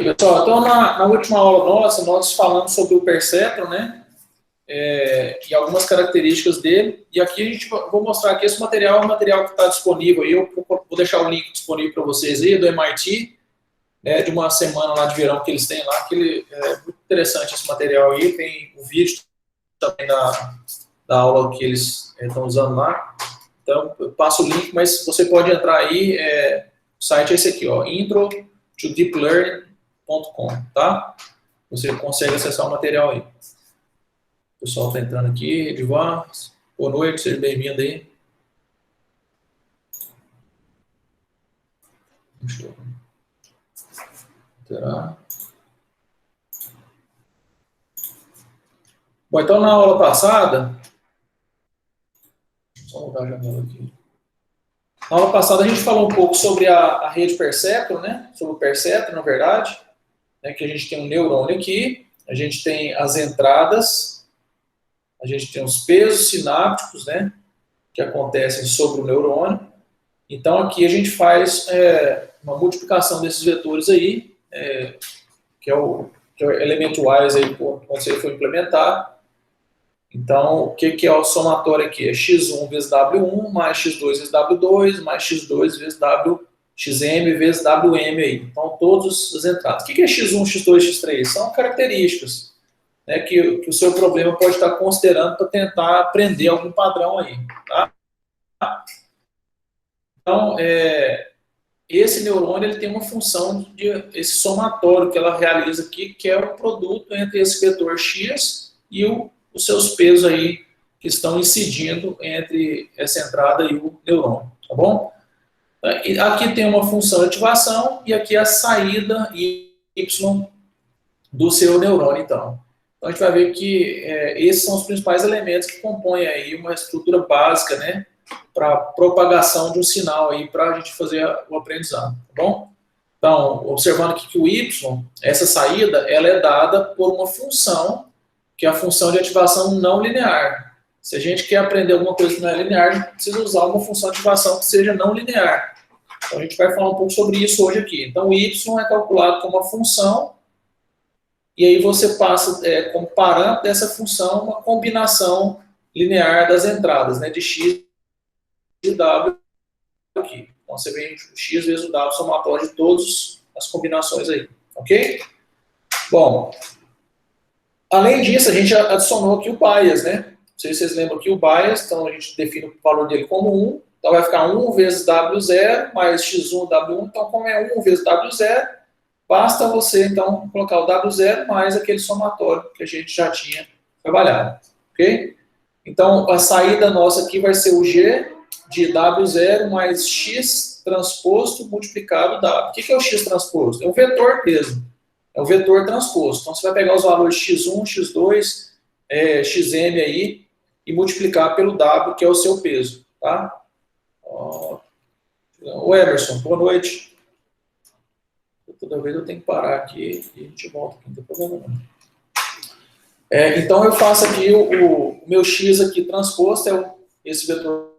Pessoal, então na última aula nossa, nós falamos sobre o perceptron, né? E algumas características dele. E aqui a gente vou mostrar que esse material é um material que está disponível aí. Eu vou deixar o link disponível para vocês aí, do MIT, né, de uma semana lá de verão que eles têm lá, que é muito interessante esse material aí. Tem o vídeo também da aula que eles estão usando lá. Então, eu passo o link, mas você pode entrar aí, o site é esse aqui, ó, intro to deep learning.com, tá? Você consegue acessar o material aí. O pessoal está entrando aqui, Edivar, boa noite, seja bem-vindo aí. Deixa eu alterar. Bom, então na aula passada, só mudar a janela aqui. Na aula passada a gente falou um pouco sobre a rede perceptron, né? Sobre o perceptron, na verdade, né? Que a gente tem um neurônio aqui, a gente tem as entradas, a gente tem os pesos sinápticos, né? Que acontecem sobre o neurônio. Então aqui a gente faz uma multiplicação desses vetores aí, que é o elemento wise aí, quando você for implementar. Então, o que é o somatório aqui? É x1 vezes w1, mais x2 vezes w2, mais x2 vezes xm vezes wm aí. Então, todas as entradas. O que é x1, x2, x3? São características, né, que o seu problema pode estar considerando para tentar aprender algum padrão aí. Tá? Então, esse neurônio ele tem uma função esse somatório que ela realiza aqui, que é o produto entre esse vetor x e os seus pesos aí que estão incidindo entre essa entrada e o neurônio, tá bom? Aqui tem uma função de ativação e aqui a saída y do seu neurônio, então. Então a gente vai ver que esses são os principais elementos que compõem aí uma estrutura básica, né, para propagação de um sinal aí para a gente fazer o aprendizado, tá bom? Então, observando aqui que o y, essa saída, ela é dada por uma função, que é a função de ativação não linear. Se a gente quer aprender alguma coisa que não é linear, a gente precisa usar uma função de ativação que seja não linear. Então, a gente vai falar um pouco sobre isso hoje aqui. Então, o y é calculado como uma função, e aí você passa, como parâmetro dessa função, uma combinação linear das entradas, né, de x e w aqui. Então, você vem o x vezes o w somatório de todas as combinações aí, ok? Bom, além disso, a gente adicionou aqui o bias, né? Não sei se vocês lembram aqui o bias, então a gente define o valor dele como 1, então vai ficar 1 vezes W0 mais x1 W1, então como é 1 vezes W0, basta você, então, colocar o W0 mais aquele somatório que a gente já tinha trabalhado, ok? Então, a saída nossa aqui vai ser o G de W0 mais X transposto multiplicado W. O que é o X transposto? É o vetor mesmo. É o vetor transposto. Então, você vai pegar os valores x1, x2, xm aí e multiplicar pelo W, que é o seu peso, tá? O Emerson, boa noite. Toda vez eu tenho que parar aqui e a gente volta aqui, não tem problema não. Então, eu faço aqui o meu x aqui transposto, esse vetor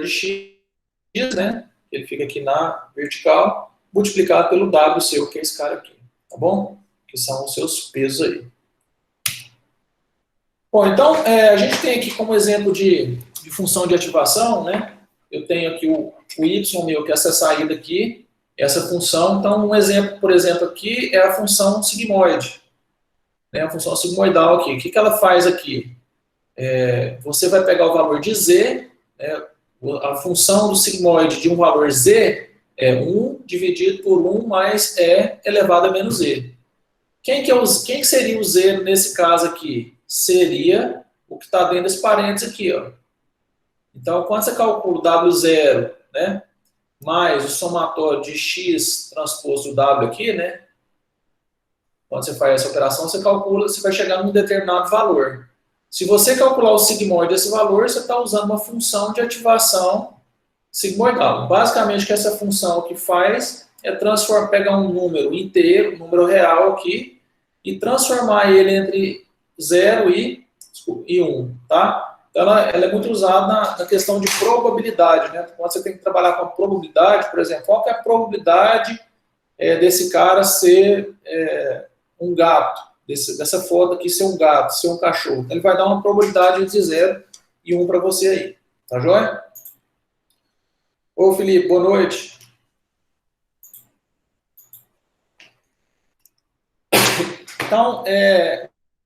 de x, né? Ele fica aqui na vertical, multiplicado pelo W seu, que é esse cara aqui, tá bom? Que são os seus pesos aí. Bom, então, a gente tem aqui como exemplo de função de ativação, né? Eu tenho aqui o y meu, que é essa saída aqui, essa função. Então, um exemplo, por exemplo, aqui é a função sigmoide, né? A função sigmoidal aqui. O que ela faz aqui? Você vai pegar o valor de z, né? A função do sigmoide de um valor z é 1 dividido por 1 mais e elevado a menos e. Quem que seria o z nesse caso aqui? Seria o que está dentro desse parênteses aqui, ó. Então, quando você calcula o W0, né, mais o somatório de x transposto do W aqui, né, quando você faz essa operação, você calcula, você vai chegar num determinado valor. Se você calcular o sigmoide desse valor, você está usando uma função de ativação sigmoidal. Basicamente, o que essa função aqui faz é pegar um número inteiro, um número real aqui, e transformar ele entre 0 e 1, tá? Então, ela é muito usada na questão de probabilidade, né? Quando você tem que trabalhar com a probabilidade, por exemplo, qual que é a probabilidade desse cara ser um gato, dessa foto aqui ser um gato, ser um cachorro. Então, ele vai dar uma probabilidade entre 0 e 1 para você aí. Tá joia? Ô, Felipe, boa noite. Então,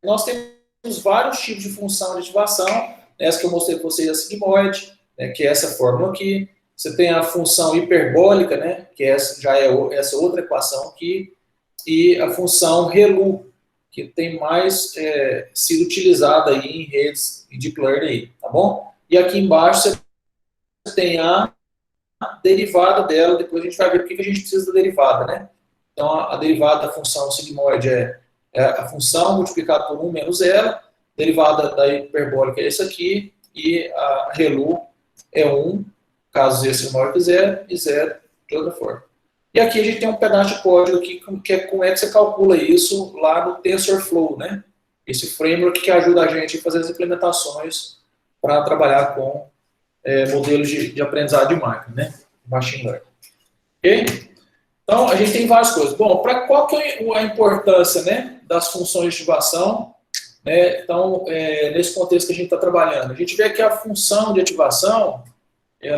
nós temos vários tipos de função de ativação. Essa que eu mostrei para vocês, a sigmoide, né, que é essa fórmula aqui. Você tem a função hiperbólica, né, que já é essa outra equação aqui, e a função ReLU, que tem mais sido utilizada aí em redes de deep learning, aí, tá bom? E aqui embaixo você tem a derivada dela, depois a gente vai ver por que a gente precisa da derivada, né? Então, a derivada da função sigmoide é a função multiplicada por 1 menos ela, derivada da hiperbólica é essa aqui, e a ReLU é 1, caso z seja maior que 0, e 0 de outra forma. E aqui a gente tem um pedaço de código aqui, que é como é que você calcula isso lá no TensorFlow, né? Esse framework que ajuda a gente a fazer as implementações para trabalhar com modelos de aprendizado de máquina, né? Machine Learning. Ok? Então, a gente tem várias coisas. Bom, para qual que é a importância, né, das funções de ativação? Né? Então, nesse contexto que a gente está trabalhando, a gente vê que a função de ativação,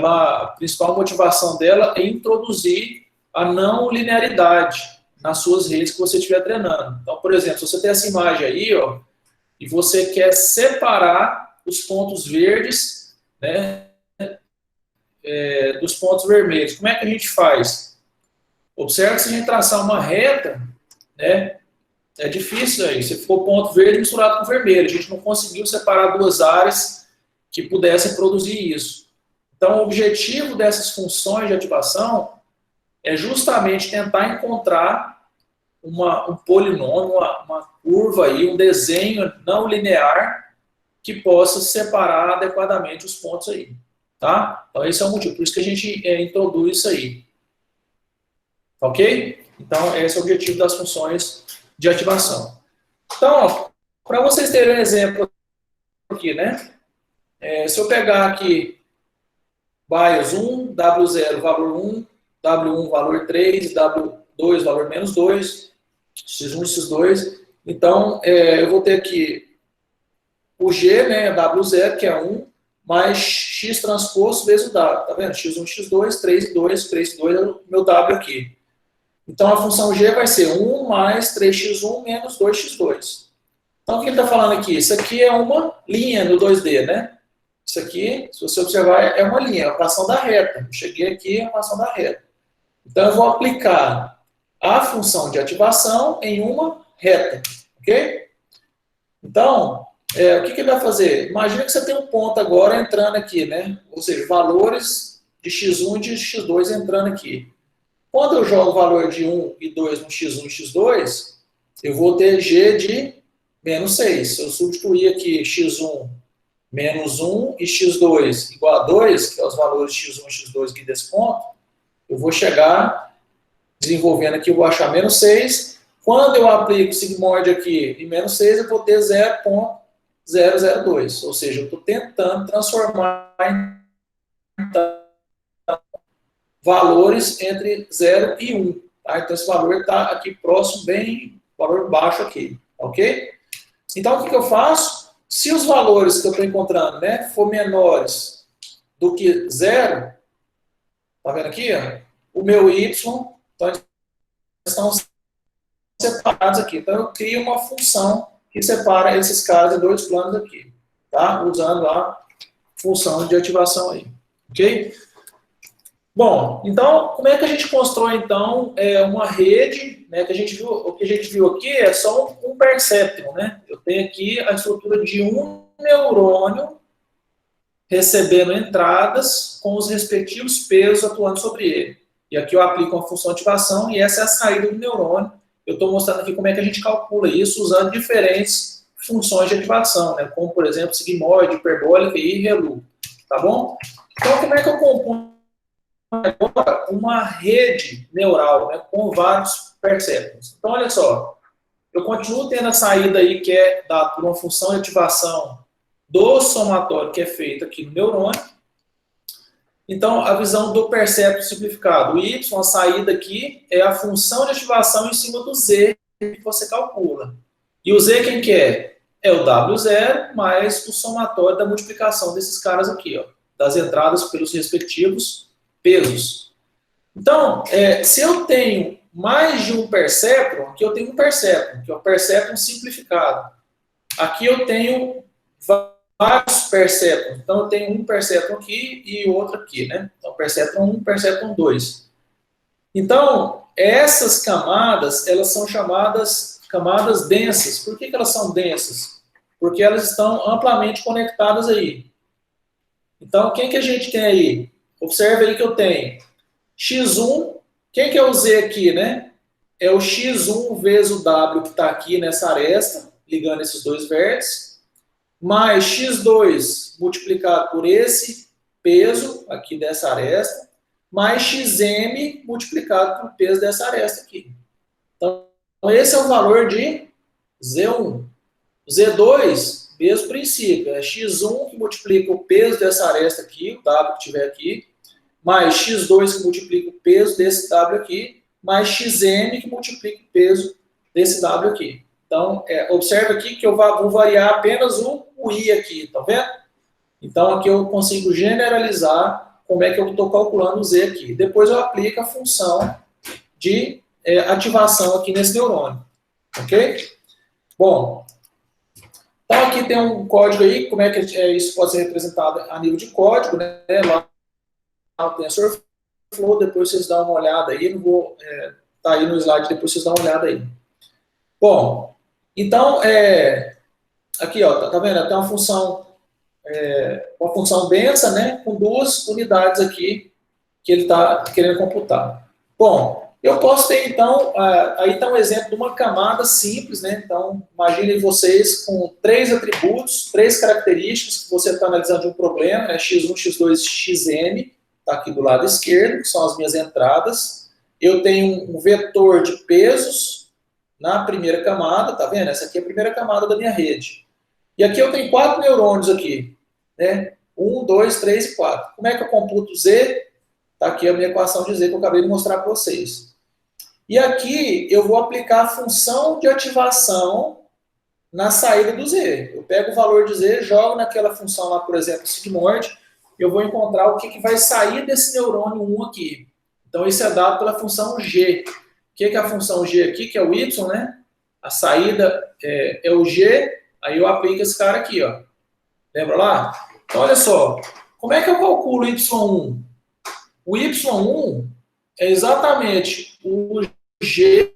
a principal motivação dela é introduzir a não linearidade nas suas redes que você estiver treinando. Então, por exemplo, se você tem essa imagem aí, ó, e você quer separar os pontos verdes, né, dos pontos vermelhos, como é que a gente faz? Observe que se a gente traçar uma reta, né, é difícil aí. Se for ponto verde misturado com vermelho, a gente não conseguiu separar duas áreas que pudessem produzir isso. Então, o objetivo dessas funções de ativação é justamente tentar encontrar um polinômio, uma curva aí, um desenho não linear que possa separar adequadamente os pontos aí, tá? Então, esse é o motivo. Por isso que a gente introduz isso aí. Ok? Então, esse é o objetivo das funções de ativação. Então, para vocês terem um exemplo aqui, né? Se eu pegar aqui bias 1, W0 valor 1, W1 valor 3, W2 valor menos 2, X1 e X2. Então, eu vou ter aqui o G, né, W0, que é 1, mais X transposto vezes o W. Tá vendo? X1, X2, 3 e 2, 3 e 2 é o meu W aqui. Então, a função G vai ser 1 mais 3x1 menos 2x2. Então, o que ele está falando aqui? Isso aqui é uma linha no 2D, né? Isso aqui, se você observar, é uma linha, é a equação da reta. Eu cheguei aqui, é a equação da reta. Então, eu vou aplicar a função de ativação em uma reta, ok? Então, o que ele vai fazer? Imagina que você tem um ponto agora entrando aqui, né? Ou seja, valores de x1 e de x2 entrando aqui. Quando eu jogo o valor de 1 e 2 no x1 e x2, eu vou ter g de menos 6. Se eu substituir aqui x1 menos 1 e x2 igual a 2, que é os valores de x1 e x2 aqui desse ponto, eu vou chegar, desenvolvendo aqui, eu vou achar menos 6. Quando eu aplico sigmoide aqui em menos 6, eu vou ter 0,002. Ou seja, eu estou tentando transformar em valores entre 0 e 1. Tá? Então, esse valor está aqui próximo, bem, valor baixo aqui. Ok? Então, o que eu faço? Se os valores que eu estou encontrando, né, for menores do que 0, tá vendo aqui? Ó, o meu y, então, estão separados aqui. Então, eu crio uma função que separa esses caras em dois planos aqui. Tá? Usando a função de ativação aí. Ok? Bom, então, como é que a gente constrói, então, uma rede, né, que a gente viu, o que a gente viu aqui é só um perceptron, né? Eu tenho aqui a estrutura de um neurônio recebendo entradas com os respectivos pesos atuando sobre ele. E aqui eu aplico uma função de ativação e essa é a saída do neurônio. Eu estou mostrando aqui como é que a gente calcula isso usando diferentes funções de ativação, né? Como, por exemplo, sigmoide, hiperbólica e ReLU. Tá bom? Então, como é que eu componho agora uma rede neural, né, com vários perceptrons? Então, olha só, eu continuo tendo a saída aí que é dada por uma função de ativação do somatório que é feito aqui no neurônio. Então, a visão do percepto simplificado. O y, a saída aqui, é a função de ativação em cima do z que você calcula. E o z quem que é? É o W0 mais o somatório da multiplicação desses caras aqui, ó, das entradas pelos respectivos pesos. Então, se eu tenho mais de um perceptron, aqui eu tenho um perceptron, que é o perceptron simplificado. Aqui eu tenho vários perceptrons. Então, eu tenho um perceptron aqui e outro aqui, né? Então, perceptron 1, perceptron 2. Então, essas camadas, elas são chamadas camadas densas. Por que elas são densas? Porque elas estão amplamente conectadas aí. Então, quem que a gente tem aí? Observe aí que eu tenho x1, quem que é o z aqui, né? É o x1 vezes o w que está aqui nessa aresta, ligando esses dois vértices, mais x2 multiplicado por esse peso aqui dessa aresta, mais xm multiplicado pelo peso dessa aresta aqui. Então, esse é o valor de Z1. Z2, mesmo princípio, é x1 que multiplica o peso dessa aresta aqui, o W que tiver aqui, mais x2 que multiplica o peso desse W aqui, mais xm que multiplica o peso desse W aqui. Então, observe aqui que eu vou variar apenas o I aqui, tá vendo? Então, aqui eu consigo generalizar como é que eu estou calculando o Z aqui. Depois eu aplico a função de ativação aqui nesse neurônio. Ok? Bom, então aqui tem um código aí, como é que isso pode ser representado a nível de código, né? Lá no TensorFlow, depois vocês dão uma olhada aí, não vou tá aí no slide, depois vocês dão uma olhada aí. Bom, então, aqui, ó, tá vendo? Tem uma função densa, né, com duas unidades aqui que ele está querendo computar. Bom, eu posso ter, então, aí está um exemplo de uma camada simples, né? Então, imaginem vocês com 3 atributos, 3 características que você está analisando de um problema, né? x1, x2, xm, está aqui do lado esquerdo, que são as minhas entradas. Eu tenho um vetor de pesos na primeira camada, tá vendo? Essa aqui é a primeira camada da minha rede. E aqui eu tenho 4 neurônios aqui, né? 1, 2, 3 e 4. Como é que eu computo Z? Está aqui a minha equação de Z que eu acabei de mostrar para vocês. E aqui eu vou aplicar a função de ativação na saída do Z. Eu pego o valor de Z, jogo naquela função lá, por exemplo, sigmoid, eu vou encontrar o que vai sair desse neurônio 1 aqui. Então isso é dado pela função G. O que é a função G aqui, que é o Y, né? A saída é o G, aí eu aplico esse cara aqui, ó. Lembra lá? Então olha só, como é que eu calculo Y1? O Y1 é exatamente o G,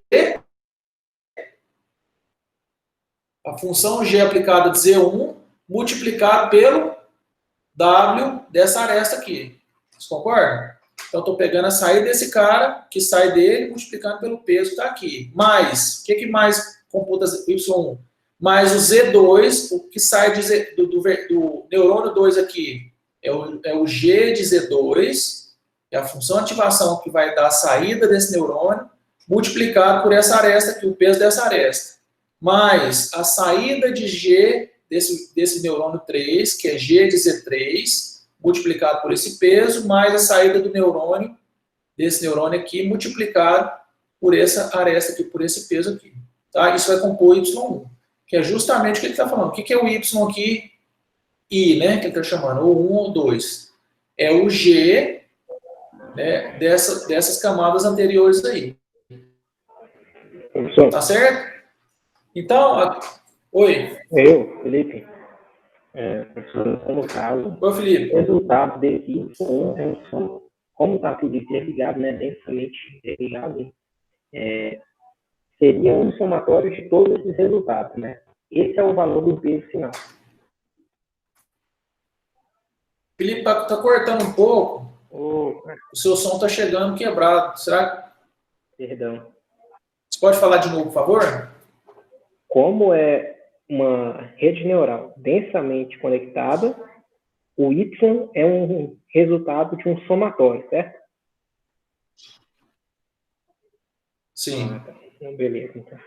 a função G aplicada de Z1, multiplicado pelo W dessa aresta aqui. Vocês concordam? Então, estou pegando a saída desse cara, que sai dele, multiplicando pelo peso que está aqui. Mais, o que mais computa Y1? Mais o Z2, o que sai do neurônio 2 aqui, é o G de Z2, é a função de ativação que vai dar a saída desse neurônio, multiplicado por essa aresta aqui, o peso dessa aresta. Mais a saída de G desse neurônio 3, que é G de Z3, multiplicado por esse peso, mais a saída do neurônio, desse neurônio aqui, multiplicado por essa aresta aqui, por esse peso aqui. Tá? Isso vai compor o Y1, que é justamente o que ele está falando. O que é o Y aqui? I, né? Que ele está chamando, ou 1 ou 2. É o G, né, dessas camadas anteriores aí. Professor. Tá certo? Então, oi. Eu, Felipe. Professor, no caso, Oi, Felipe. o resultado desse Y1 é um som, como está tudo interligado, né, densamente interligado, seria um somatório de todos esses resultados, né? Esse é o valor do peso final. Felipe, tá cortando um pouco. O seu som está chegando quebrado. Será? Perdão. Você pode falar de novo, por favor? Como é uma rede neural densamente conectada, o Y é um resultado de um somatório, certo? Sim. Beleza, então.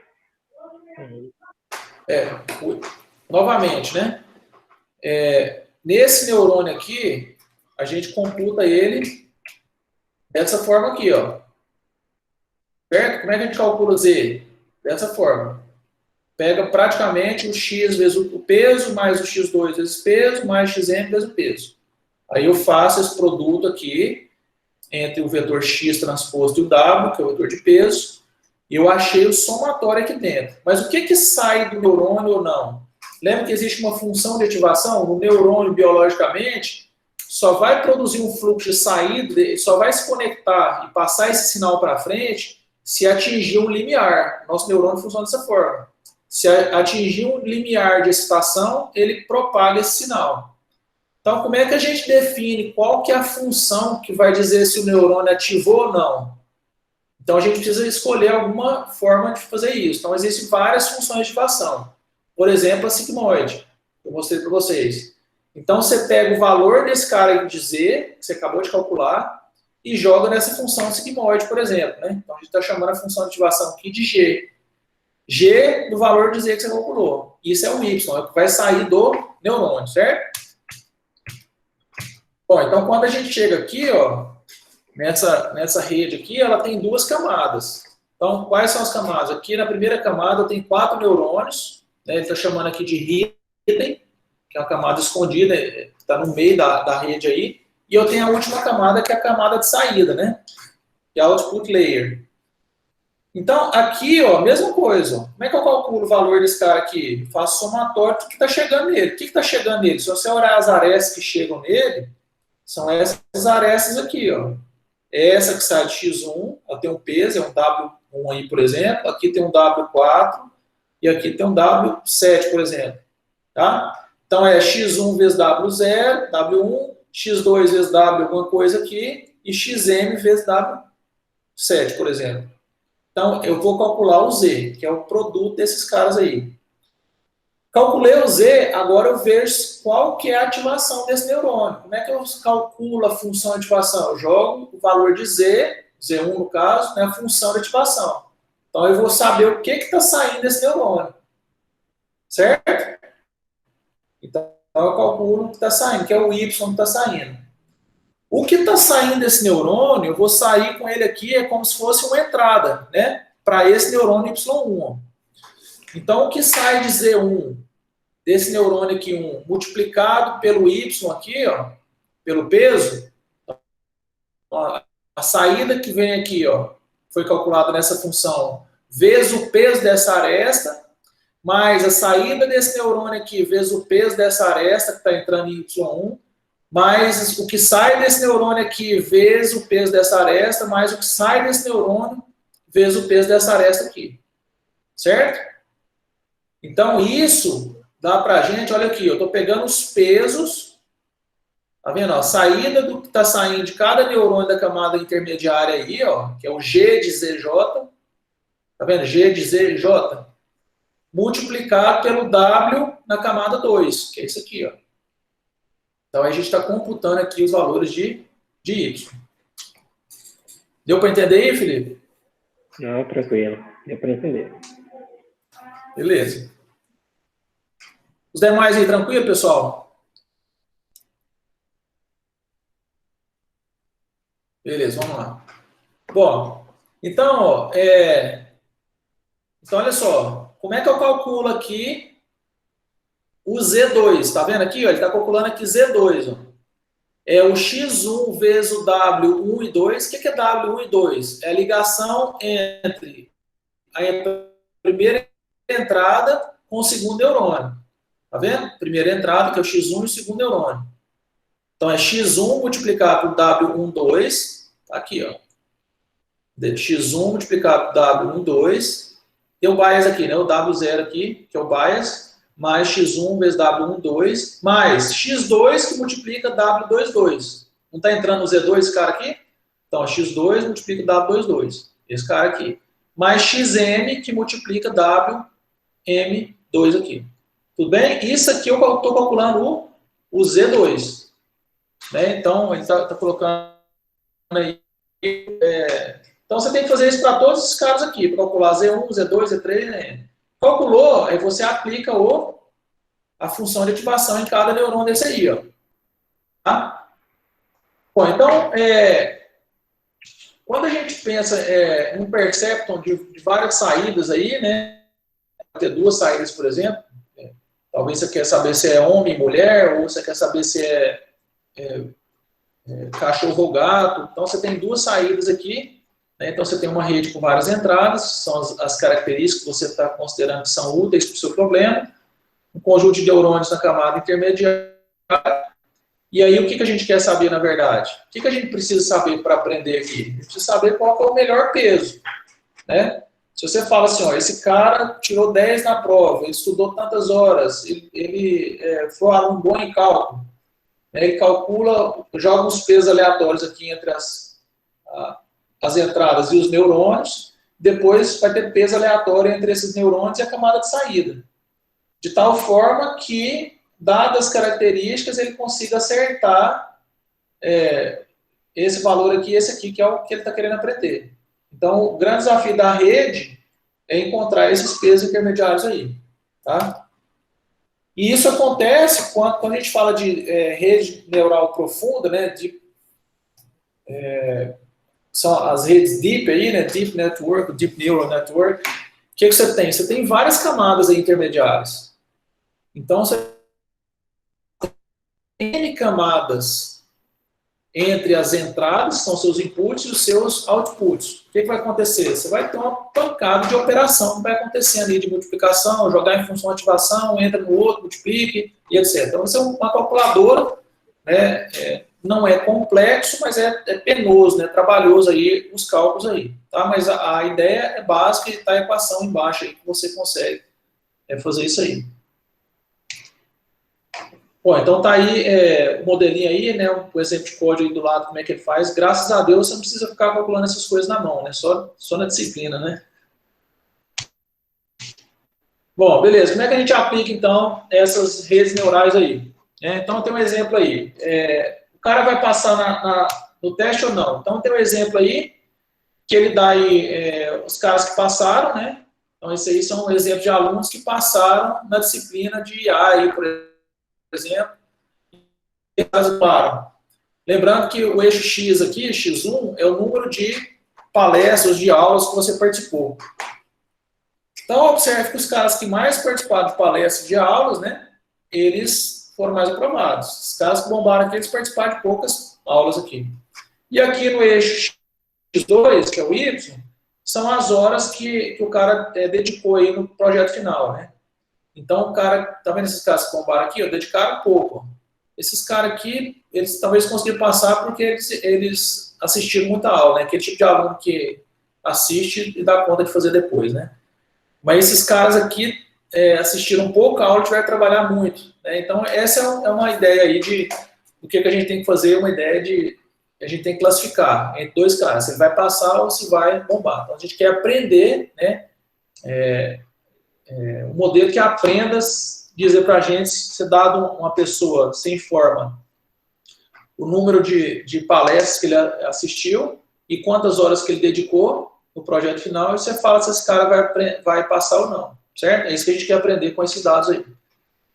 Novamente, né? Nesse neurônio aqui, a gente computa ele dessa forma aqui, ó. Certo? Como é que a gente calcula Z? Dessa forma. Pega praticamente o x vezes o peso, mais o x2 vezes peso, mais xm vezes o peso. Aí eu faço esse produto aqui, entre o vetor x transposto e o w, que é o vetor de peso, e eu achei o somatório aqui dentro. Mas o que sai do neurônio ou não? Lembra que existe uma função de ativação? O neurônio, biologicamente, só vai produzir um fluxo de saída, só vai se conectar e passar esse sinal para frente se atingir um limiar. Nosso neurônio funciona dessa forma. Se atingir um limiar de excitação, ele propaga esse sinal. Então, como é que a gente define qual que é a função que vai dizer se o neurônio ativou ou não? Então, a gente precisa escolher alguma forma de fazer isso. Então, existem várias funções de ativação. Por exemplo, a sigmoide, que eu mostrei para vocês. Então, você pega o valor desse cara de Z, que você acabou de calcular, e joga nessa função sigmoide, por exemplo. Né? Então, a gente está chamando a função de ativação aqui de G. G do valor de Z que você calculou. Isso é o Y, é o que vai sair do neurônio, certo? Bom, então quando a gente chega aqui, ó, nessa rede aqui, ela tem duas camadas. Então, quais são as camadas? Aqui na primeira camada tem 4 neurônios, né, ele está chamando aqui de hidden, que é uma camada escondida, está no meio da rede aí, e eu tenho a última camada, que é a camada de saída, né, que é a output layer. Então, aqui, ó, mesma coisa. Ó. Como é que eu calculo o valor desse cara aqui? Eu faço somatório do que está chegando nele. O que está chegando nele? Se você olhar as arestas que chegam nele, são essas arestas aqui, ó. Essa que sai de X1, ela tem um peso, é um W1 aí, por exemplo. Aqui tem um W4 e aqui tem um W7, por exemplo. Tá? Então, é X1 vezes W0, W1, X2 vezes W alguma coisa aqui e XM vezes W7, por exemplo. Então, eu vou calcular o Z, que é o produto desses caras aí. Calculei o Z, agora eu vejo qual que é a ativação desse neurônio. Como é que eu calculo a função de ativação? Eu jogo o valor de Z, Z1 no caso, né, a função de ativação. Então, eu vou saber o que está saindo desse neurônio. Certo? Então, eu calculo o que está saindo, que é o Y que está saindo. O que está saindo desse neurônio, eu vou sair com ele aqui, é como se fosse uma entrada, né? Para esse neurônio Y1. Então, o que sai de Z1, desse neurônio aqui 1, multiplicado pelo Y aqui, ó, pelo peso, a saída que vem aqui, ó, foi calculada nessa função, vezes o peso dessa aresta, mais a saída desse neurônio aqui, vezes o peso dessa aresta que está entrando em Y1, mais o que sai desse neurônio aqui, vezes o peso dessa aresta, mais o que sai desse neurônio, vezes o peso dessa aresta aqui. Certo? Então, isso dá pra gente, olha aqui, eu estou pegando os pesos, tá vendo? Ó, a saída do que está saindo de cada neurônio da camada intermediária aí, ó, que é o G de ZJ, tá vendo? G de ZJ, multiplicado pelo W na camada 2, que é isso aqui, ó. Então, a gente está computando aqui os valores de Y. Deu para entender aí, Felipe? Não, tranquilo. Deu para entender. Beleza. Os demais aí, tranquilo, pessoal? Beleza, vamos lá. Bom, então, ó, então, olha só. Como é que eu calculo aqui o Z2? Tá vendo aqui? Ó, ele está calculando aqui Z2, ó. É o X1 vezes o W1 e 2. O que é W1 e 2? É a ligação entre a primeira entrada com o segundo neurônio. Tá vendo? Primeira entrada, que é o X1 e o segundo neurônio. Então, é X1 multiplicado por W1, 2. Tá aqui, ó. X1 multiplicado por W1, 2. Tem o bias aqui, né? O W0 aqui, que é o bias. Mais X1 vezes W1, 2, mais X2 que multiplica W2, 2. Não está entrando o Z2 esse cara aqui? Então, X2 multiplica W2, 2. Esse cara aqui. Mais XM que multiplica WM2 aqui. Tudo bem? Isso aqui eu estou calculando o Z2. Né? Então, ele está colocando aí. Então, você tem que fazer isso para todos esses caras aqui. Para calcular Z1, Z2, Z3, né? Calculou, aí você aplica a função de ativação em cada neurônio desse aí, ó. Tá? Bom, então, quando a gente pensa em um perceptron de várias saídas aí, né, ter duas saídas, por exemplo, talvez você quer saber se é homem e mulher, ou você quer saber se é cachorro ou gato, então você tem duas saídas aqui, né, então você tem uma rede com várias entradas, são as características que você está considerando que são úteis para o seu problema, um conjunto de neurônios na camada intermediária. E aí, o que a gente quer saber, na verdade? O que a gente precisa saber para aprender aqui? A gente precisa saber qual é o melhor peso, né? Se você fala assim, ó, esse cara tirou 10 na prova, ele estudou tantas horas, ele foi um aluno bom em cálculo, né? Ele calcula, joga uns pesos aleatórios aqui entre as entradas e os neurônios, depois vai ter peso aleatório entre esses neurônios e a camada de saída. De tal forma que, dadas as características, ele consiga acertar esse valor aqui e esse aqui, que é o que ele está querendo aprender. Então, o grande desafio da rede é encontrar esses pesos intermediários aí. Tá? E isso acontece quando a gente fala de rede neural profunda, né, são as redes deep aí, né, deep network, deep neural network. O que você tem? Você tem várias camadas aí intermediárias. Então, você tem N camadas entre as entradas, que são seus inputs, e os seus outputs. O que vai acontecer? Você vai ter uma pancada de operação que vai acontecendo ali de multiplicação, jogar em função de ativação, entra no outro, multiplique, e etc. Então, você é uma calculadora, né, não é complexo, mas é penoso, né, trabalhoso aí, os cálculos aí. Tá? Mas a ideia é básica e está a equação embaixo aí que você consegue fazer isso aí. Bom, então tá aí o modelinho aí, né, o exemplo de código aí do lado, como é que ele faz. Graças a Deus você não precisa ficar calculando essas coisas na mão, né, só na disciplina, né. Bom, beleza, como é que a gente aplica então essas redes neurais aí? Então tem um exemplo aí, o cara vai passar no teste ou não? Então tem um exemplo aí, que ele dá aí os caras que passaram, né, então esses aí são exemplos de alunos que passaram na disciplina de IA aí, por exemplo. Lembrando que o eixo X aqui, X1, é o número de palestras, de aulas que você participou. Então, observe que os caras que mais participaram de palestras, de aulas, né, eles foram mais aprovados. Os caras que bombaram aqui, eles participaram de poucas aulas aqui. E aqui no eixo X2, que é o Y, são as horas que o cara dedicou aí no projeto final, né. Então, o cara, tá vendo esses caras que bombaram aqui? Dedicaram pouco. Esses caras aqui, eles talvez conseguiram passar porque eles assistiram muita aula, né? Aquele tipo de aluno que assiste e dá conta de fazer depois, né? Mas esses caras aqui assistiram pouca aula e tiveram que trabalhar muito, né? Então, essa é uma ideia aí do que a gente tem que fazer, uma ideia de a gente tem que classificar entre dois caras, se ele vai passar ou se vai bombar. Então, a gente quer aprender, né? Um modelo que aprenda dizer para a gente, se dado uma pessoa sem forma, o número de palestras que ele assistiu e quantas horas que ele dedicou no projeto final, e você fala se esse cara vai passar ou não, certo? É isso que a gente quer aprender com esses dados aí.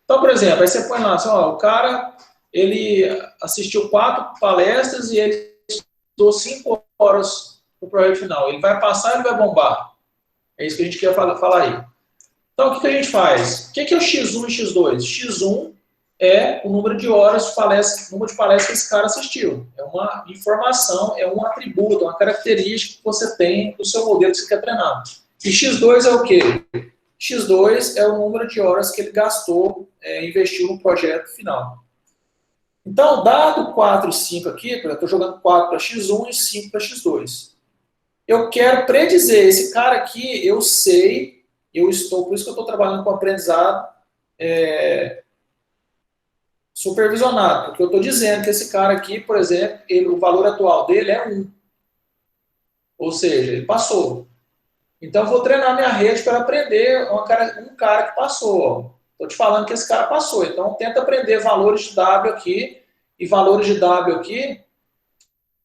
Então, por exemplo, aí você põe lá, assim, ó, o cara, ele assistiu 4 palestras e ele estudou 5 horas no projeto final. Ele vai passar ou ele vai bombar? É isso que a gente quer falar aí. Então, o que a gente faz? O que é o X1 e X2? X1 é o número de horas, número de palestras que esse cara assistiu. É uma informação, é um atributo, uma característica que você tem do seu modelo que você quer treinar. E X2 é o quê? X2 é o número de horas que ele gastou, investiu no projeto final. Então, dado 4 e 5 aqui, eu estou jogando 4 para X1 e 5 para X2. Eu quero predizer, esse cara aqui, eu sei... por isso que eu estou trabalhando com aprendizado supervisionado, porque eu estou dizendo que esse cara aqui, por exemplo, o valor atual dele é 1. Ou seja, ele passou. Então, eu vou treinar minha rede para aprender um cara que passou. Estou te falando que esse cara passou. Então, tenta aprender valores de W aqui e valores de W aqui,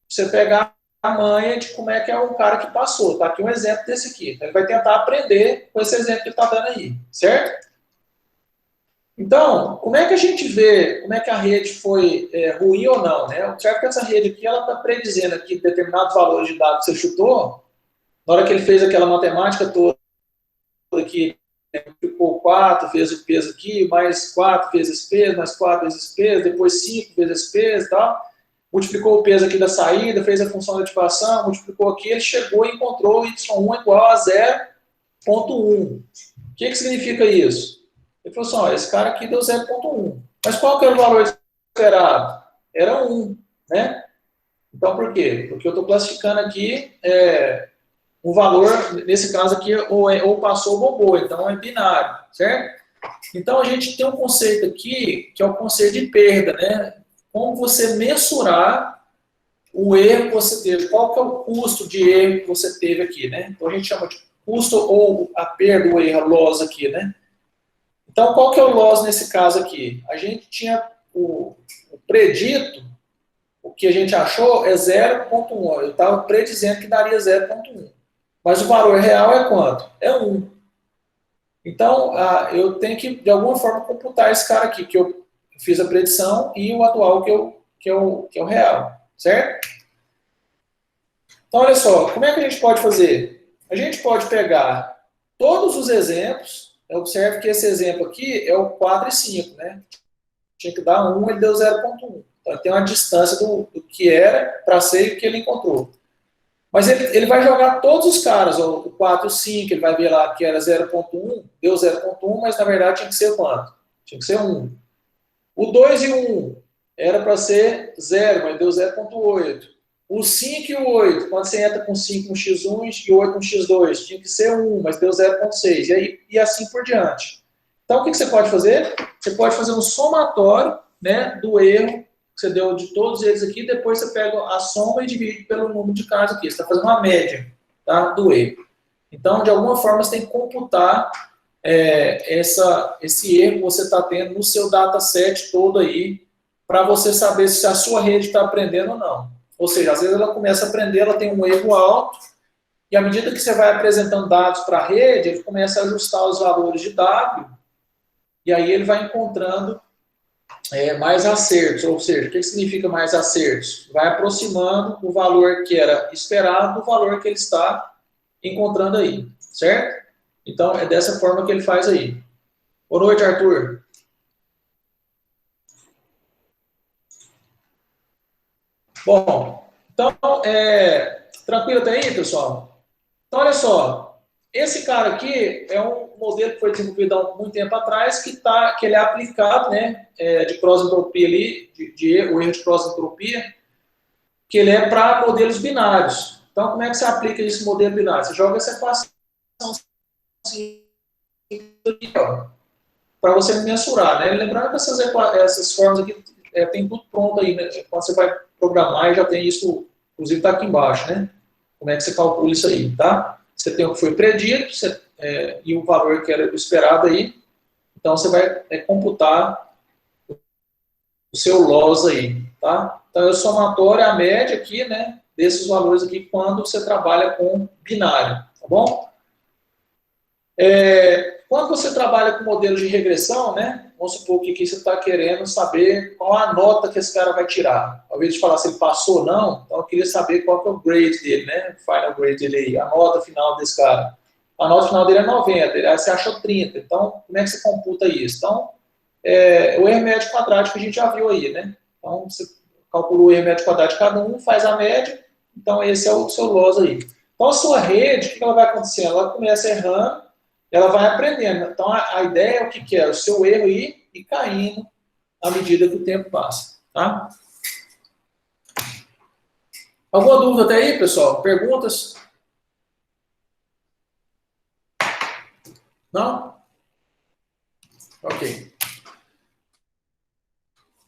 você pegar a manha de como é que é um cara que passou. Está aqui um exemplo desse aqui. Então, ele vai tentar aprender com esse exemplo que ele está dando aí, certo? Então, como é que a gente vê como é que a rede foi ruim ou não, né? Observe que essa rede aqui, ela está predizendo aqui determinados valores de dados que você chutou, na hora que ele fez aquela matemática toda aqui, ficou 4 vezes o peso aqui, mais 4 vezes peso, mais 4 vezes peso, depois 5 vezes peso e tal, multiplicou o peso aqui da saída, fez a função de ativação, multiplicou aqui, ele chegou e encontrou y1 igual a 0,1. O que significa isso? Ele falou assim, ó, esse cara aqui deu 0,1. Mas qual que era o valor esperado? Era 1, né? Então, por quê? Porque eu estou classificando aqui o valor, nesse caso aqui, ou passou ou bobou, então é binário, certo? Então, a gente tem um conceito aqui, que é o conceito de perda, né? Como você mensurar o erro que você teve, qual que é o custo de erro que você teve aqui, né? Então, a gente chama de custo ou a perda, o erro, a loss aqui, né? Então, qual que é o loss nesse caso aqui? A gente tinha o predito, o que a gente achou é 0,1. Eu estava predizendo que daria 0,1. Mas o valor real é quanto? É 1. Então, eu tenho que, de alguma forma, computar esse cara aqui, que eu fiz a predição, e o atual, que é o real. Certo? Então, olha só, como é que a gente pode fazer? A gente pode pegar todos os exemplos. Observe que esse exemplo aqui é o 4 e 5, né? Tinha que dar 1, ele deu 0,1. Então, tem uma distância do que era para ser e o que ele encontrou. Mas ele vai jogar todos os caras, ó, o 4 e o 5, ele vai ver lá que era 0,1, deu 0,1, mas na verdade tinha que ser quanto? Tinha que ser 1. O 2 e o 1 era para ser 0, mas deu 0,8. O 5 e o 8, quando você entra com 5 no x1 e 8 no x2, tinha que ser 1, mas deu 0,6. E assim por diante. Então, o que você pode fazer? Você pode fazer um somatório, né, do erro que você deu de todos eles aqui, depois você pega a soma e divide pelo número de casos aqui. Você está fazendo uma média, tá, do erro. Então, de alguma forma, você tem que computar esse erro que você está tendo no seu dataset todo aí, para você saber se a sua rede está aprendendo ou não. Ou seja, às vezes ela começa a aprender, ela tem um erro alto, e à medida que você vai apresentando dados para a rede, ele começa a ajustar os valores de W, e aí ele vai encontrando mais acertos. Ou seja, o que significa mais acertos? Vai aproximando o valor que era esperado do valor que ele está encontrando aí, certo? Então, é dessa forma que ele faz aí. Boa noite, Arthur. Bom, então, tranquilo até aí, pessoal? Então, olha só. Esse cara aqui é um modelo que foi desenvolvido há muito tempo atrás, que ele é aplicado, né, de cross-entropia ali, o erro de cross-entropia, que ele é para modelos binários. Então, como é que você aplica esse modelo binário? Você joga essa equação para você mensurar, né? Lembrando que essas formas aqui tem tudo pronto aí, né? Quando você vai programar, já tem isso, inclusive está aqui embaixo, né? Como é que você calcula isso aí, tá? Você tem o que foi predito e o valor que era esperado aí. Então, você vai computar o seu loss aí, tá? Então, é o somatório, a média aqui, né? Desses valores aqui, quando você trabalha com binário, tá bom? Quando você trabalha com modelo de regressão, né? Vamos supor que aqui você está querendo saber qual a nota que esse cara vai tirar. Ao invés de falar se ele passou ou não, então eu queria saber qual que é o grade dele, né? O final grade dele aí, a nota final desse cara. A nota final dele é 90, aí você achou 30. Então, como é que você computa isso? Então, o erro médio quadrático que a gente já viu aí, né? Então, você calcula o erro médio quadrático de cada um, faz a média. Então, esse é o seu loss aí. Então, a sua rede, o que ela vai acontecer? Ela começa errando, ela vai aprendendo. Então, a ideia é o que é? O seu erro ir e caindo à medida que o tempo passa. Tá? Alguma dúvida até aí, pessoal? Perguntas? Não? Ok.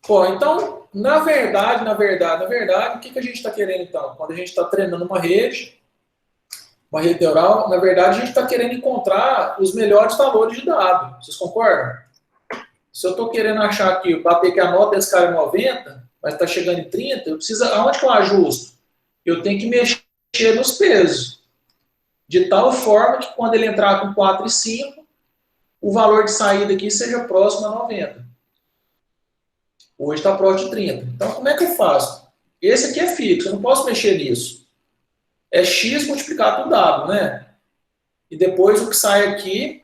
Bom, então, na verdade, o que a gente está querendo, então? Quando a gente está treinando uma rede neural, na verdade, a gente está querendo encontrar os melhores valores de dado. Vocês concordam? Se eu estou querendo achar aqui, bater que a nota desse cara é 90, mas está chegando em 30, eu preciso, aonde que eu ajusto? Eu tenho que mexer nos pesos. De tal forma que quando ele entrar com 4 e 5, o valor de saída aqui seja próximo a 90. Hoje está próximo de 30. Então, como é que eu faço? Esse aqui é fixo, eu não posso mexer nisso. É x multiplicado por w, né? E depois o que sai aqui,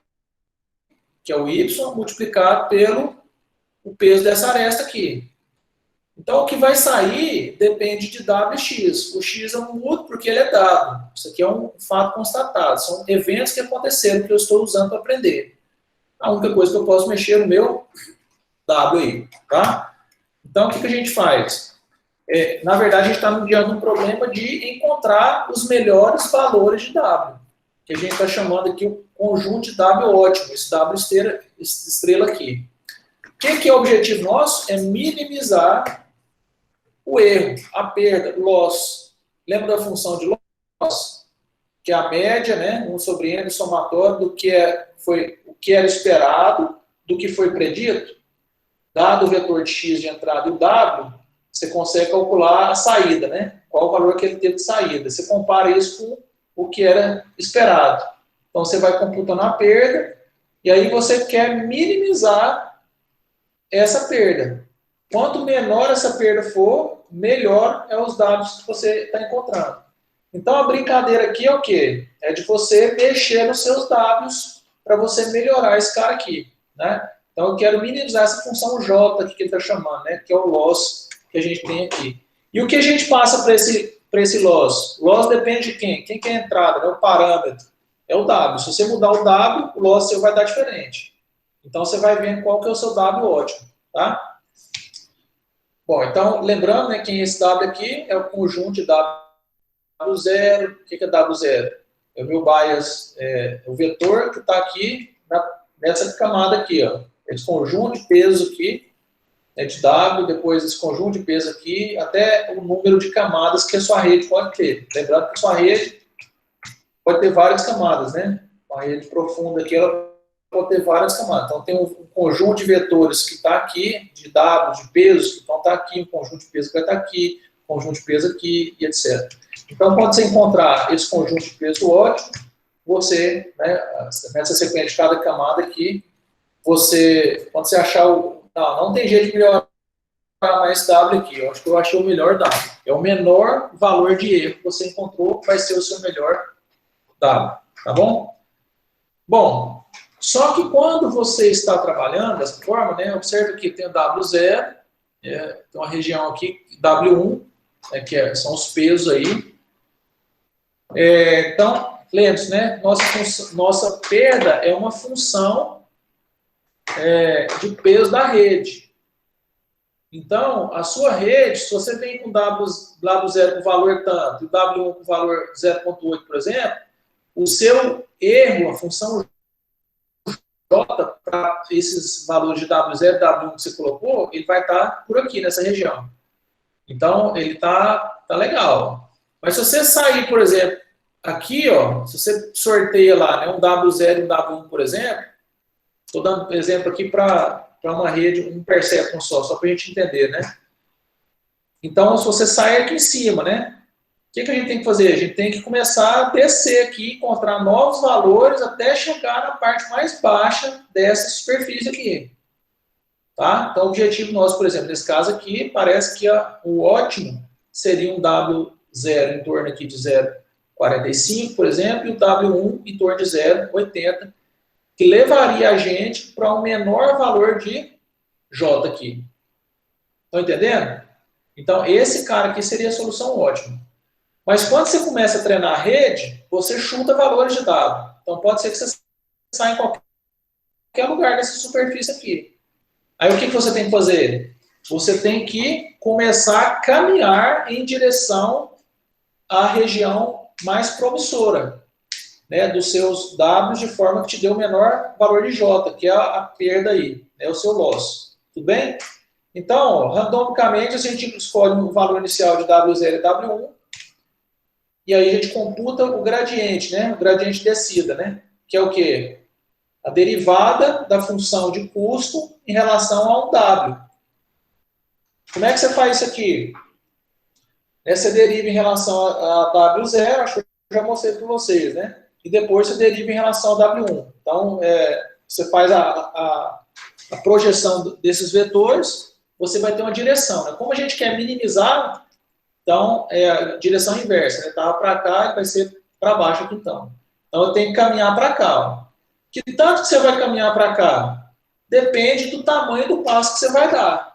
que é o y, multiplicado pelo o peso dessa aresta aqui. Então, o que vai sair depende de w e x. O x eu não mudo porque ele é dado. Isso aqui é um fato constatado. São eventos que aconteceram que eu estou usando para aprender. A única coisa que eu posso mexer no meu w aí, tá? Então, o que a gente faz? Na verdade, a gente está diante de um problema de encontrar os melhores valores de W, que a gente está chamando aqui o conjunto de W ótimo, esse W estrela aqui. O que é o objetivo nosso? É minimizar o erro, a perda, loss. Lembra da função de loss? Que é a média, né? 1 sobre n somatório do que o que era esperado, do que foi predito. Dado o vetor de x de entrada e o w, você consegue calcular a saída, né? Qual o valor que ele teve de saída. Você compara isso com o que era esperado. Então, você vai computando a perda e aí você quer minimizar essa perda. Quanto menor essa perda for, melhor é os dados que você está encontrando. Então, a brincadeira aqui é o quê? É de você mexer nos seus dados para você melhorar esse cara aqui, né? Então, eu quero minimizar essa função J aqui que ele está chamando, né? Que é o loss que a gente tem aqui. E o que a gente passa para esse loss? Loss depende de quem? Quem que é a entrada? Né? O parâmetro. É o W. Se você mudar o W, o loss seu vai dar diferente. Então, você vai ver qual que é o seu W ótimo, tá? Bom, então, lembrando, né, que esse W aqui é o conjunto de W0. O que é W0? É o meu bias, o vetor que está aqui nessa camada aqui, ó. Esse conjunto de pesos aqui, né, de W, depois esse conjunto de pesos aqui, até o número de camadas que a sua rede pode ter. Lembrando que a sua rede pode ter várias camadas, né? Uma rede profunda aqui, ela pode ter várias camadas. Então, tem um conjunto de vetores que está aqui, de W, de pesos, que vão estar aqui, um conjunto de pesos que vai estar aqui, um conjunto de pesos aqui, e etc. Então, quando você encontrar esse conjunto de peso ótimo, você, né, nessa sequência de cada camada aqui, quando você achar não tem jeito de melhorar mais W aqui, eu acho que eu achei o melhor W. É o menor valor de erro que você encontrou, vai ser o seu melhor W, tá bom? Bom, só que quando você está trabalhando dessa forma, né, observa que tem o W0, tem uma região aqui, W1, né, são os pesos aí. Então, lembre-se, né, nossa perda é uma função de peso da rede. Então, a sua rede, se você tem com W0 com valor tanto e W1 com valor 0,8, por exemplo, o seu erro, a função J, para esses valores de W0 e W1 que você colocou, ele vai estar por aqui, nessa região. Então, ele tá legal. Mas se você sair, por exemplo, aqui, ó, se você sorteia lá, né, um W0 e um W1, por exemplo, estou dando exemplo aqui para uma rede, um perceptron só para a gente entender, né? Então, se você sai aqui em cima, né? O que a gente tem que fazer? A gente tem que começar a descer aqui, encontrar novos valores até chegar na parte mais baixa dessa superfície aqui. Tá? Então, o objetivo nosso, por exemplo, nesse caso aqui, parece que o ótimo seria um W0 em torno aqui de 0,45, por exemplo, e o W1 em torno de 0,80, que levaria a gente para um menor valor de J aqui. Estão entendendo? Então, esse cara aqui seria a solução ótima. Mas quando você começa a treinar a rede, você chuta valores de dado. Então, pode ser que você saia em qualquer lugar dessa superfície aqui. Aí, o que você tem que fazer? Você tem que começar a caminhar em direção à região mais promissora, né, dos seus Ws, de forma que te dê o menor valor de J, que é a perda aí, né, o seu loss. Tudo bem? Então, randomicamente, a gente escolhe um valor inicial de W0 e W1, e aí a gente computa o gradiente, né, o gradiente de descida, né, que é o quê? A derivada da função de custo em relação a um W. Como é que você faz isso aqui? Você deriva em relação a W0, acho que eu já mostrei para vocês, né? E depois você deriva em relação ao W1. Então, você faz a projeção desses vetores, você vai ter uma direção. Né? Como a gente quer minimizar, então é a direção inversa. Né? Estava para cá e vai ser para baixo aqui então. Então eu tenho que caminhar para cá. Ó. Que tanto que você vai caminhar para cá? Depende do tamanho do passo que você vai dar.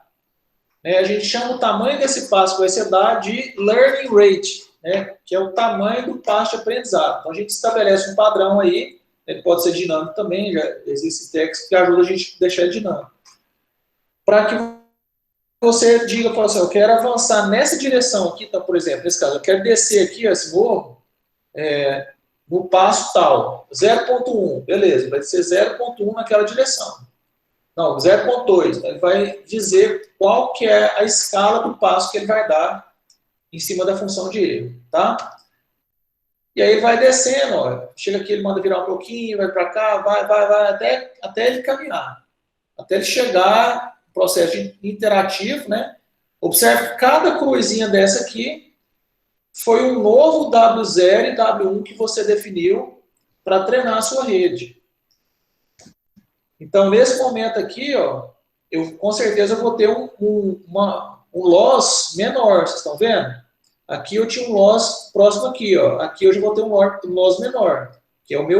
A gente chama o tamanho desse passo que vai ser dado de learning rate, né? Que é o tamanho do passo de aprendizado. Então a gente estabelece um padrão aí, ele pode ser dinâmico também, já existem técnicas que ajudam a gente a deixar ele dinâmico. Para que você diga, fala assim, eu quero avançar nessa direção aqui, então, por exemplo, nesse caso, eu quero descer aqui esse morro no passo tal, 0,1, beleza, vai ser 0,1 naquela direção. Não, 0,2, ele vai dizer qual que é a escala do passo que ele vai dar em cima da função de erro, tá? E aí ele vai descendo, ó, chega aqui, ele manda virar um pouquinho, vai para cá, vai, até ele caminhar. Até ele chegar no processo interativo, né? Observe que cada cruzinha dessa aqui foi um novo W0 e W1 que você definiu para treinar a sua rede. Então, nesse momento aqui, ó, com certeza eu vou ter um loss menor, vocês estão vendo? Aqui eu tinha um loss próximo aqui, ó. Aqui eu já vou ter um loss menor, que é o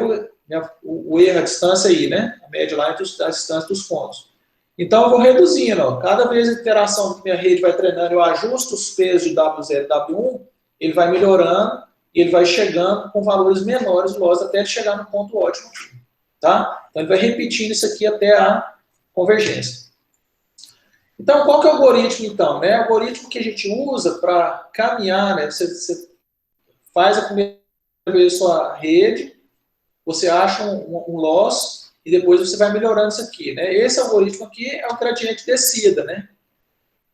erro, a distância aí, né? A média lá entre a distância dos pontos. Então, eu vou reduzindo, ó. Cada vez a interação que minha rede vai treinando, eu ajusto os pesos de W0 e W1, ele vai melhorando e ele vai chegando com valores menores do loss até ele chegar no ponto ótimo aqui. Tá? Então, ele vai repetindo isso aqui até a convergência. Então, qual que é o algoritmo, então? Né? O algoritmo que a gente usa para caminhar, né? Você faz a primeira vez a sua rede, você acha um loss, e depois você vai melhorando isso aqui. Né? Esse algoritmo aqui é o gradiente descida. Né?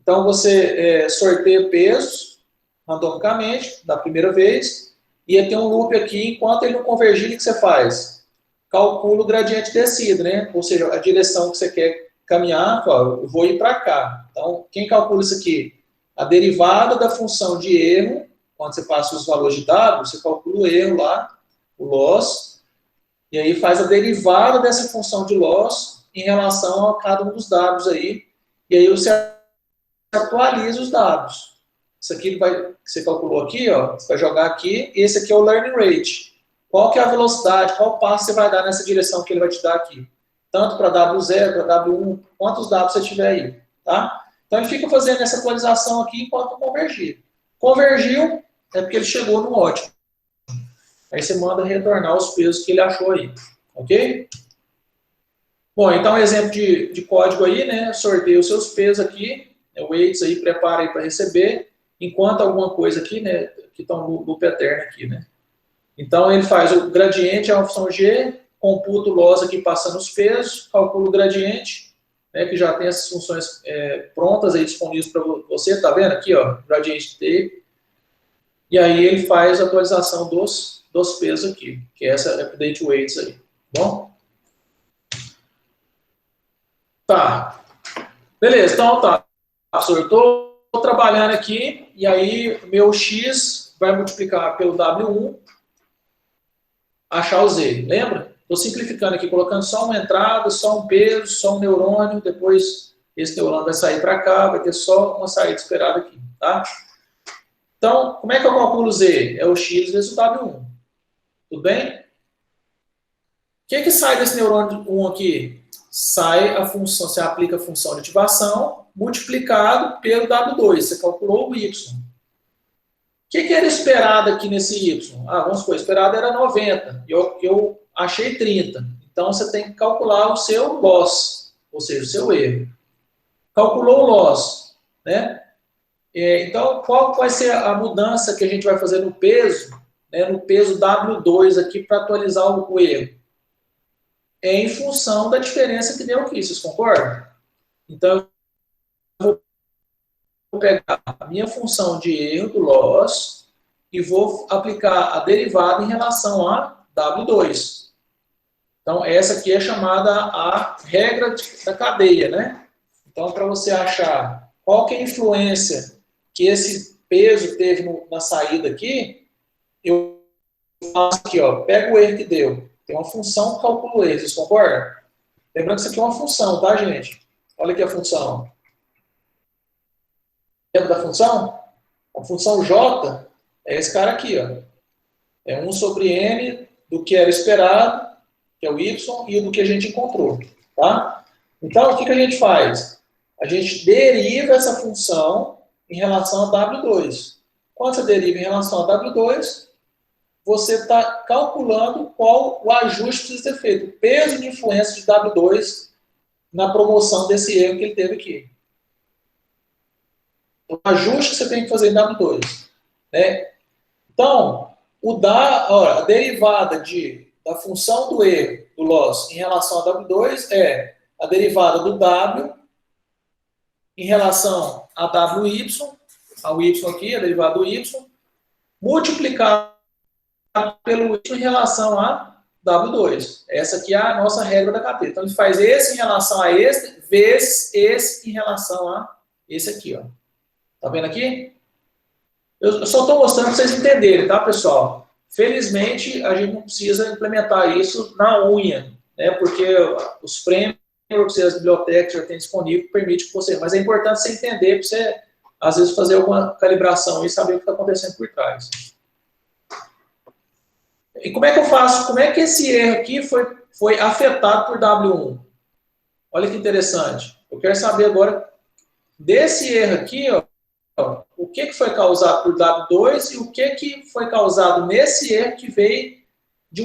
Então, você sorteia pesos randomicamente, da primeira vez, e tem um loop aqui, enquanto ele não convergir, o que você faz? Calcula o gradiente descida, né? Ou seja, a direção que você quer caminhar, ó, eu vou ir para cá. Então, quem calcula isso aqui? A derivada da função de erro, quando você passa os valores de W, você calcula o erro lá, o loss, e aí faz a derivada dessa função de loss em relação a cada um dos dados aí, e aí você atualiza os dados. Isso aqui que você calculou aqui, ó, você vai jogar aqui, e esse aqui é o learning rate. Qual que é a velocidade, qual passo você vai dar nessa direção que ele vai te dar aqui. Tanto para W0, para W1, quantos dados você tiver aí. Tá? Então ele fica fazendo essa atualização aqui enquanto convergir. Convergiu, é porque ele chegou no ótimo. Aí você manda retornar os pesos que ele achou aí. Ok? Bom, então exemplo de código aí, né? Sorteia os seus pesos aqui, weights aí, prepara aí para receber, enquanto alguma coisa aqui, né? Que estão no loop eterno aqui, né? Então, ele faz o gradiente, é uma função G, computa o loss aqui passando os pesos, calcula o gradiente, né, que já tem essas funções prontas aí disponíveis para você, tá vendo aqui, ó, gradiente T, e aí ele faz a atualização dos pesos aqui, que é essa update weights aí, bom? Tá, beleza, então tá, professor, eu estou trabalhando aqui, e aí meu X vai multiplicar pelo W1, achar o Z, lembra? Estou simplificando aqui, colocando só uma entrada, só um peso, só um neurônio, depois esse neurônio vai sair para cá, vai ter só uma saída esperada aqui, tá? Então, como é que eu calculo o Z? É o X vezes o W1, tudo bem? O que sai desse neurônio 1 aqui? Sai a função, você aplica a função de ativação, multiplicado pelo W2, você calculou o Y. O que era esperado aqui nesse Y? Vamos supor, esperado era 90, e eu achei 30. Então, você tem que calcular o seu loss, ou seja, o seu erro. Calculou o loss, né? Então, qual vai ser a mudança que a gente vai fazer no peso, né, no peso W2 aqui para atualizar o erro? É em função da diferença que deu aqui, vocês concordam? Então, eu vou pegar a minha função de erro do loss e vou aplicar a derivada em relação a W2. Então, essa aqui é chamada a regra da cadeia, né? Então, para você achar qual que é a influência que esse peso teve na saída aqui, eu faço aqui, ó, pego o erro que deu. Tem uma função que calcula o erro, vocês concordam? Lembrando que isso aqui é uma função, tá, gente? Olha aqui a função. Lembra da função? A função J é esse cara aqui, ó. É 1 sobre N do que era esperado, que é o Y, e do que a gente encontrou, tá? Então, o que a gente faz? A gente deriva essa função em relação a W2. Quando você deriva em relação a W2, você está calculando qual o ajuste que precisa ser feito, o peso de influência de W2 na promoção desse erro que ele teve aqui. O ajuste que você tem que fazer em W2. Né? Então, a derivada da função do erro, do loss, em relação a W2 é a derivada do W em relação a WY, ao Y aqui, a derivada do Y, multiplicado pelo Y em relação a W2. Essa aqui é a nossa regra da cadeia. Então, a gente faz esse em relação a esse, vezes esse em relação a esse aqui, ó. Tá vendo aqui? Eu só estou mostrando para vocês entenderem, tá, pessoal? Felizmente, a gente não precisa implementar isso na unha, né? Porque os frameworks e as bibliotecas já têm disponível, permite que você... Mas é importante você entender, para você, às vezes, fazer alguma calibração e saber o que está acontecendo por trás. E como é que eu faço? Como é que esse erro aqui foi afetado por W1? Olha que interessante. Eu quero saber agora desse erro aqui, ó, o que foi causado por W2 e o que foi causado nesse erro que veio de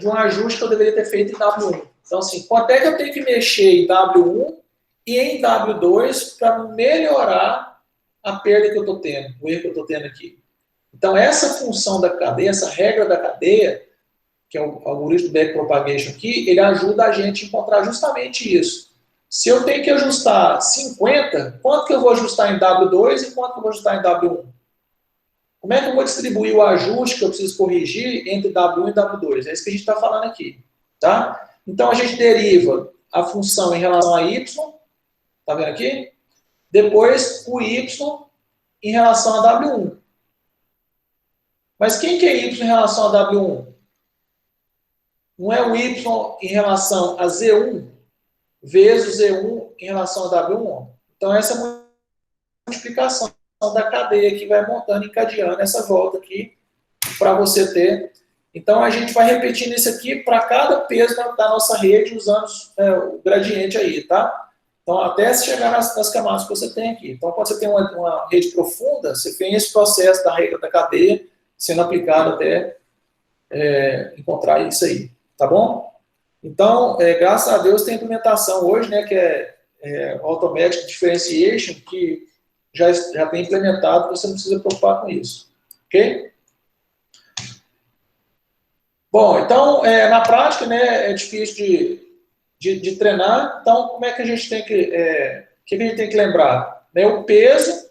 um ajuste que eu deveria ter feito em W1. Então, assim, quanto é que eu tenho que mexer em W1 e em W2 para melhorar a perda que eu estou tendo, o erro que eu estou tendo aqui? Então, essa função da cadeia, essa regra da cadeia, que é o algoritmo backpropagation aqui, ele ajuda a gente a encontrar justamente isso. Se eu tenho que ajustar 50, quanto que eu vou ajustar em W2 e quanto que eu vou ajustar em W1? Como é que eu vou distribuir o ajuste que eu preciso corrigir entre W1 e W2? É isso que a gente está falando aqui. Tá? Então, a gente deriva a função em relação a Y, tá vendo aqui? Depois, o Y em relação a W1. Mas quem que é Y em relação a W1? Não é o Y em relação a Z1 vezes Z1 em relação a W1. Então, essa é uma multiplicação da cadeia que vai montando, encadeando essa volta aqui para você ter. Então, a gente vai repetindo isso aqui para cada peso da nossa rede, usando o gradiente aí, tá? Então, até se chegar nas camadas que você tem aqui. Então, quando você tem uma rede profunda, você tem esse processo da regra da cadeia sendo aplicado até encontrar isso aí, tá bom? Então, graças a Deus tem implementação hoje, né, que é Automatic Differentiation, que já tem implementado, você não precisa preocupar com isso, ok? Bom, então, na prática, né, é difícil de treinar, então, como é que a gente tem que... o que a gente tem que lembrar? Né, o peso,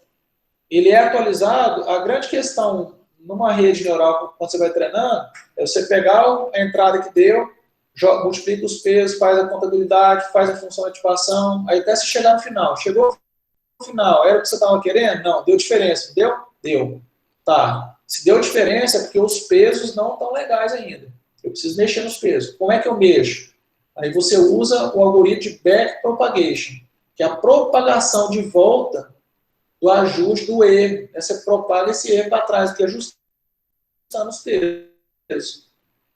ele é atualizado, a grande questão numa rede neural, quando você vai treinando, é você pegar a entrada que deu, multiplica os pesos, faz a contabilidade, faz a função de ativação, aí até se chegar no final. Chegou no final, era o que você estava querendo? Não, deu diferença, deu? Deu. Tá. Se deu diferença é porque os pesos não estão legais ainda. Eu preciso mexer nos pesos. Como é que eu mexo? Aí você usa o algoritmo de backpropagation, que é a propagação de volta do ajuste do erro. Você propaga esse erro para trás, que é ajustando os pesos.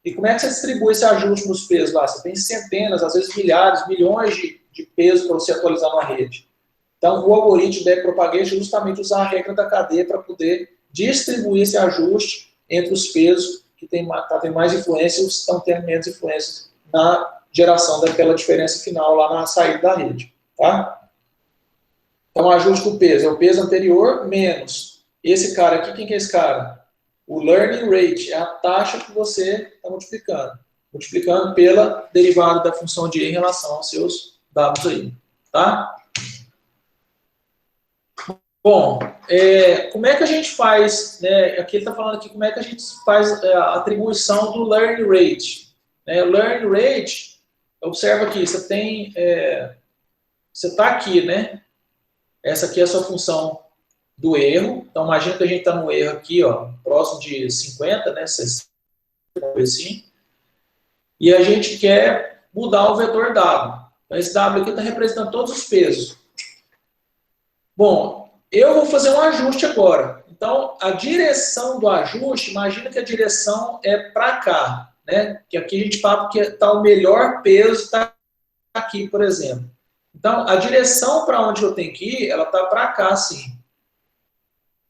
E como é que você distribui esse ajuste nos pesos lá? Você tem centenas, às vezes milhares, milhões de pesos para você atualizar na rede. Então, o algoritmo de backpropagation é justamente usar a regra da cadeia para poder distribuir esse ajuste entre os pesos que têm mais influência e os que estão tendo menos influência na geração daquela diferença final lá na saída da rede. Tá? Então, o ajuste do peso é o peso anterior menos esse cara aqui. Quem que é esse cara? O learning rate é a taxa que você está multiplicando pela derivada da função de E em relação aos seus dados aí, tá? Bom, como é que a gente faz, né, aqui ele está falando aqui como é que a gente faz a atribuição do learning rate. O learning rate, observa aqui, você tem, você está aqui, né? Essa aqui é a sua função do erro. Então, imagina que a gente está no erro aqui, ó, próximo de 50, né, 60, assim, e a gente quer mudar o vetor dado. Então, esse W aqui está representando todos os pesos. Bom, eu vou fazer um ajuste agora. Então, a direção do ajuste, imagina que a direção é para cá, né? Que aqui a gente fala que está o melhor peso, está aqui, por exemplo. Então, a direção para onde eu tenho que ir, ela está para cá, sim.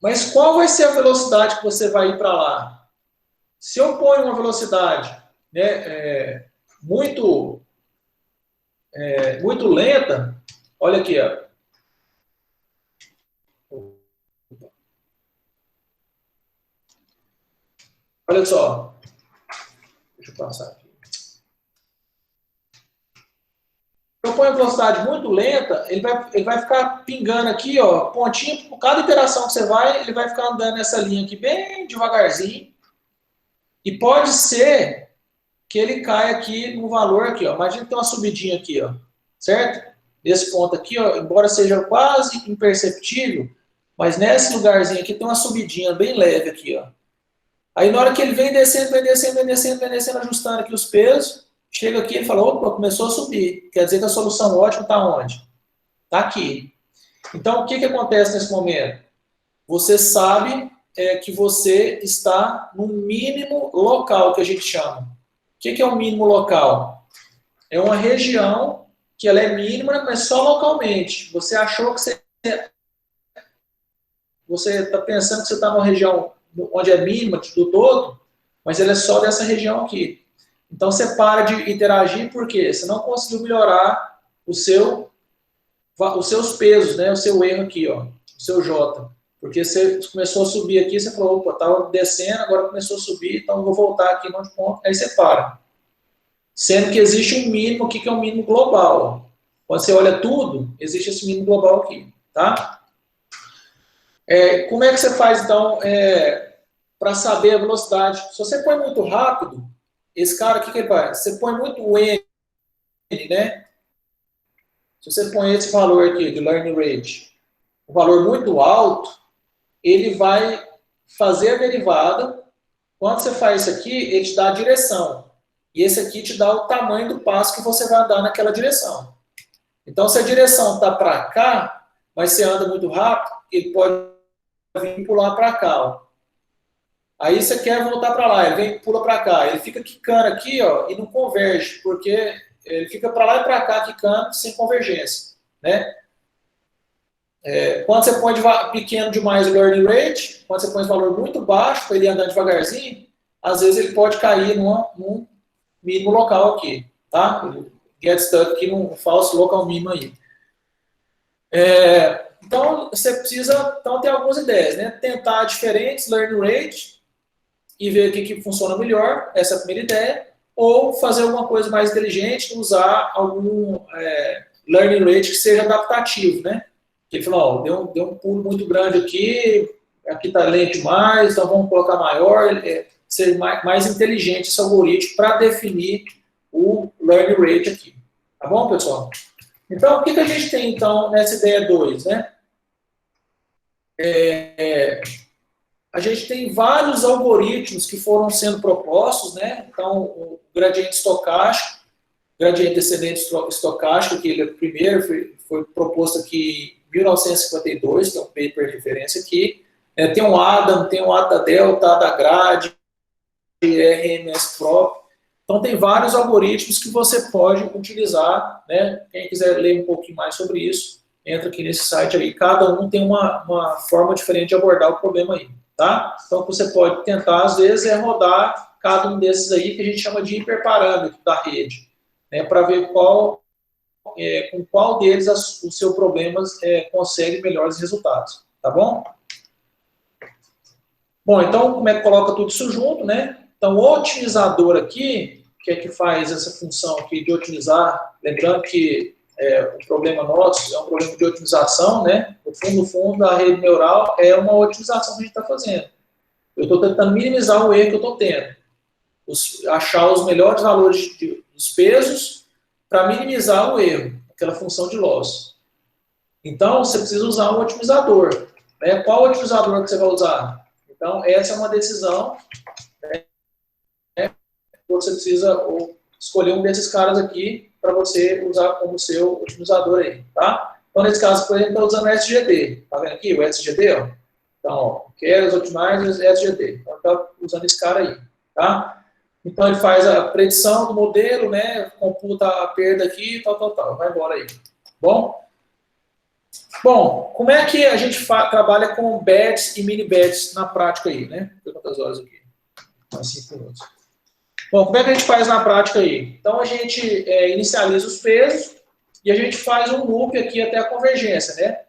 Mas qual vai ser a velocidade que você vai ir para lá? Se eu ponho uma velocidade, né, muito lenta, olha aqui, ó. Olha só. Deixa eu passar aqui. Eu ponho a velocidade muito lenta, ele vai ficar pingando aqui, ó, pontinho, por cada iteração que você vai, ele vai ficar andando nessa linha aqui bem devagarzinho. E pode ser que ele caia aqui no valor aqui, ó. Imagina que tem uma subidinha aqui, ó, certo? Nesse ponto aqui, ó, embora seja quase imperceptível, mas nesse lugarzinho aqui tem uma subidinha bem leve aqui, ó. Aí na hora que ele vem descendo, ajustando aqui os pesos, chega aqui e fala, opa, começou a subir. Quer dizer que a solução ótima está onde? Está aqui. Então, o que acontece nesse momento? Você sabe que você está no mínimo local, que a gente chama. O que é o mínimo local? É uma região que ela é mínima, mas só localmente. Você achou que você está pensando que você está numa região onde é mínima do todo, mas ela é só dessa região aqui. Então você para de interagir porque você não conseguiu melhorar os seus pesos, né? O seu erro aqui, ó, o seu J. Porque você começou a subir aqui, você falou, opa, estava descendo, agora começou a subir, então eu vou voltar aqui no ponto, aí você para. Sendo que existe um mínimo aqui que é um mínimo global. Quando você olha tudo, existe esse mínimo global aqui, tá? Como é que você faz, então, para saber a velocidade? Se você põe muito rápido, esse cara aqui, que ele faz? Você põe muito o N, né? Se você põe esse valor aqui de learning rate, um valor muito alto, ele vai fazer a derivada. Quando você faz isso aqui, ele te dá a direção. E esse aqui te dá o tamanho do passo que você vai andar naquela direção. Então, se a direção está para cá, mas você anda muito rápido, ele pode vir pular para cá, ó. Aí você quer voltar para lá, ele vem pula para cá, ele fica quicando aqui, ó, e não converge, porque ele fica para lá e para cá quicando sem convergência, né? Quando você põe pequeno demais o learning rate, quando você põe esse valor muito baixo para ele andar devagarzinho, às vezes ele pode cair num mínimo local aqui, tá? Ele get stuck aqui num falso local mínimo aí. Então, você precisa ter algumas ideias, né? Tentar diferentes learning rate e ver o que funciona melhor, essa é a primeira ideia, ou fazer alguma coisa mais inteligente, usar algum learning rate que seja adaptativo, né? Ele falou, ó, deu um pulo muito grande aqui está lento demais, então vamos colocar maior, ser mais inteligente esse algoritmo para definir o learning rate aqui. Tá bom, pessoal? Então, o que a gente tem, então, nessa ideia 2, né? A gente tem vários algoritmos que foram sendo propostos, né? Então, o gradiente estocástico, gradiente descendente estocástico, que ele primeiro foi proposto aqui em 1952, tem um paper de referência aqui. Tem um ADAM, tem um ADA Delta, ADA Grad, RMS Prop. Então, tem vários algoritmos que você pode utilizar, né? Quem quiser ler um pouquinho mais sobre isso, entra aqui nesse site aí. Cada um tem uma forma diferente de abordar o problema aí, tá? Então, o que você pode tentar, às vezes, é rodar cada um desses aí, que a gente chama de hiperparâmetro da rede, né? Para ver com qual deles o seu problema consegue melhores resultados, tá bom? Bom, então, como é que coloca tudo isso junto, né? Então, o otimizador aqui, que faz essa função aqui de otimizar, lembrando que o problema nosso é um problema de otimização, né? No fundo, a rede neural é uma otimização que a gente está fazendo. Eu estou tentando minimizar o erro que eu estou tendo. Achar os melhores valores dos pesos para minimizar o erro, aquela função de loss. Então, você precisa usar um otimizador. Né? Qual otimizador que você vai usar? Então, essa é uma decisão, né? Você precisa escolher um desses caras aqui, para você usar como seu otimizador aí, tá? Então, nesse caso, por exemplo, está usando o SGD. Tá vendo aqui o SGD, ó? Então, ó, Keras, Optimizers, SGD. Então, está usando esse cara aí, tá? Então, ele faz a predição do modelo, né? Computa a perda aqui, tal. Vai embora aí. Bom, como é que a gente trabalha com bets e mini bets na prática aí, né? Quantas horas aqui? 5 minutos. Bom, como é que a gente faz na prática aí? Então, a gente inicializa os pesos e a gente faz um loop aqui até a convergência, né?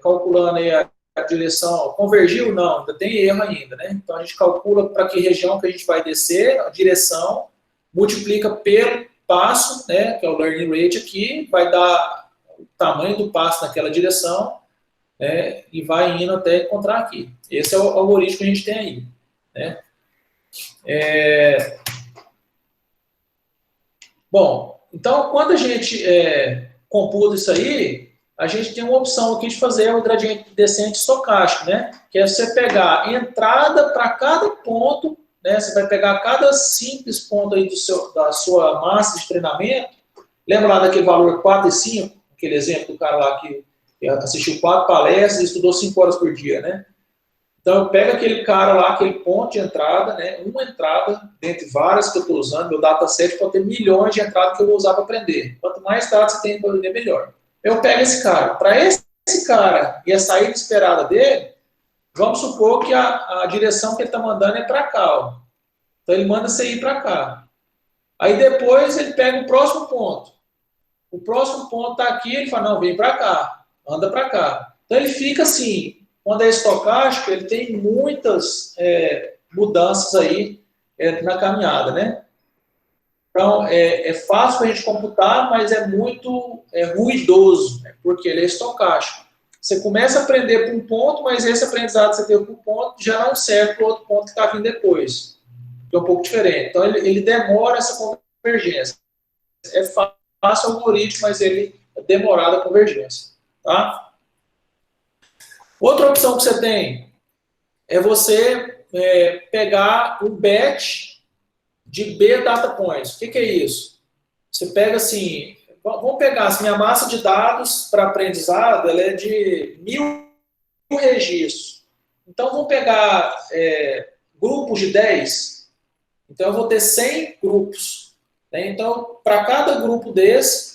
Calculando aí a direção. Convergiu? Não, ainda tem erro ainda, né? Então, a gente calcula para que região que a gente vai descer, a direção, multiplica pelo passo, né? Que é o learning rate aqui, vai dar o tamanho do passo naquela direção, né? E vai indo até encontrar aqui. Esse é o algoritmo que a gente tem aí, né? Bom, então, quando a gente computa isso aí, a gente tem uma opção aqui de fazer o gradiente descente estocástico, né? Que é você pegar entrada para cada ponto, né? Você vai pegar cada simples ponto aí da sua massa de treinamento. Lembra lá daquele valor 4 e 5? Aquele exemplo do cara lá que assistiu 4 palestras e estudou 5 horas por dia, né? Então, eu pego aquele cara lá, aquele ponto de entrada, né? Uma entrada, dentre várias que eu estou usando, meu dataset pode ter milhões de entradas que eu vou usar para aprender. Quanto mais dados você tem para aprender, melhor. Eu pego esse cara. Para esse cara e a saída esperada dele, vamos supor que a direção que ele está mandando é para cá. Ó. Então, ele manda você ir para cá. Aí, depois, ele pega o próximo ponto. O próximo ponto está aqui, ele fala, não, vem para cá, anda para cá. Então, ele fica assim... Quando é estocástico, ele tem muitas mudanças aí na caminhada, né? Então, é fácil para a gente computar, mas é muito ruidoso, né? Porque ele é estocástico. Você começa a aprender por um ponto, mas esse aprendizado que você teve por um ponto já não serve para o outro ponto que está vindo depois. Que é um pouco diferente. Então, ele demora essa convergência. É fácil o algoritmo, mas ele é demorado a convergência. Tá? Outra opção que você tem é você pegar um batch de B data points. O que é isso? Você pega assim, vamos pegar assim, minha massa de dados para aprendizado, ela é de 1000 registros. Então, vamos pegar grupos de 10. Então, eu vou ter 100 grupos. Né? Então, para cada grupo desse,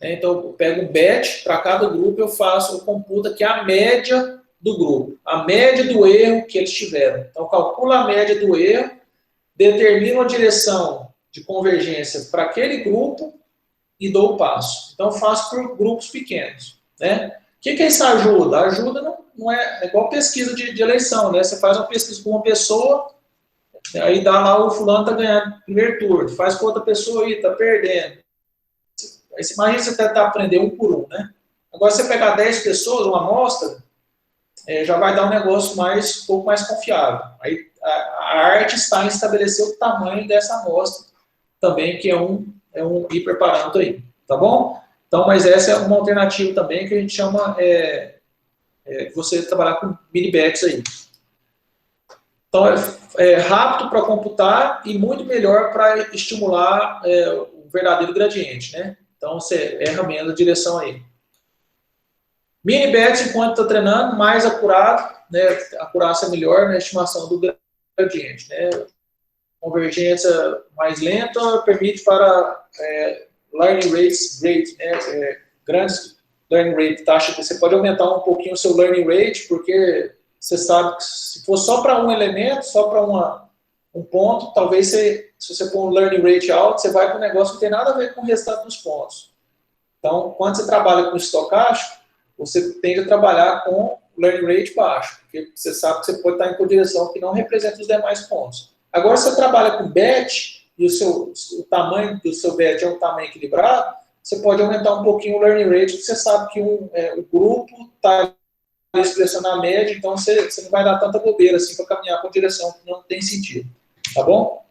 então, eu pego um batch, para cada grupo eu computo aqui a média do grupo, a média do erro que eles tiveram. Então, calculo a média do erro, determino a direção de convergência para aquele grupo e dou o passo. Então, faço por grupos pequenos. Né? O que isso ajuda? Ajuda não é igual pesquisa de eleição. Né? Você faz uma pesquisa com uma pessoa, aí dá lá o fulano está ganhando primeiro turno, faz com outra pessoa aí, está perdendo. Imagina você tentar aprender um por um, né? Agora, você pegar 10 pessoas, uma amostra, já vai dar um negócio um pouco mais confiável. Aí, a arte está em estabelecer o tamanho dessa amostra também, que é um hiperparâmetro aí, tá bom? Então, mas essa é uma alternativa também que a gente chama você trabalhar com mini batches aí. Então, é rápido para computar e muito melhor para estimular o verdadeiro gradiente, né? Então, você erra menos a direção aí. Mini batch, enquanto está treinando, mais acurado, né? A acurácia é melhor na estimação do gradiente, né? Convergência mais lenta permite para learning rates great, né? Grandes learning rate taxa. Você pode aumentar um pouquinho o seu learning rate, porque você sabe que se for só para um elemento, só para um ponto, talvez se você pôr um learning rate alto, você vai para um negócio que não tem nada a ver com o restante dos pontos. Então, quando você trabalha com estocástico, você tende a trabalhar com learning rate baixo, porque você sabe que você pode estar em uma direção que não representa os demais pontos. Agora, se você trabalha com batch, e o tamanho do seu batch é um tamanho equilibrado, você pode aumentar um pouquinho o learning rate, porque você sabe que o grupo está expressando a média, então você não vai dar tanta bobeira assim para caminhar com a direção que não tem sentido. Tá bom?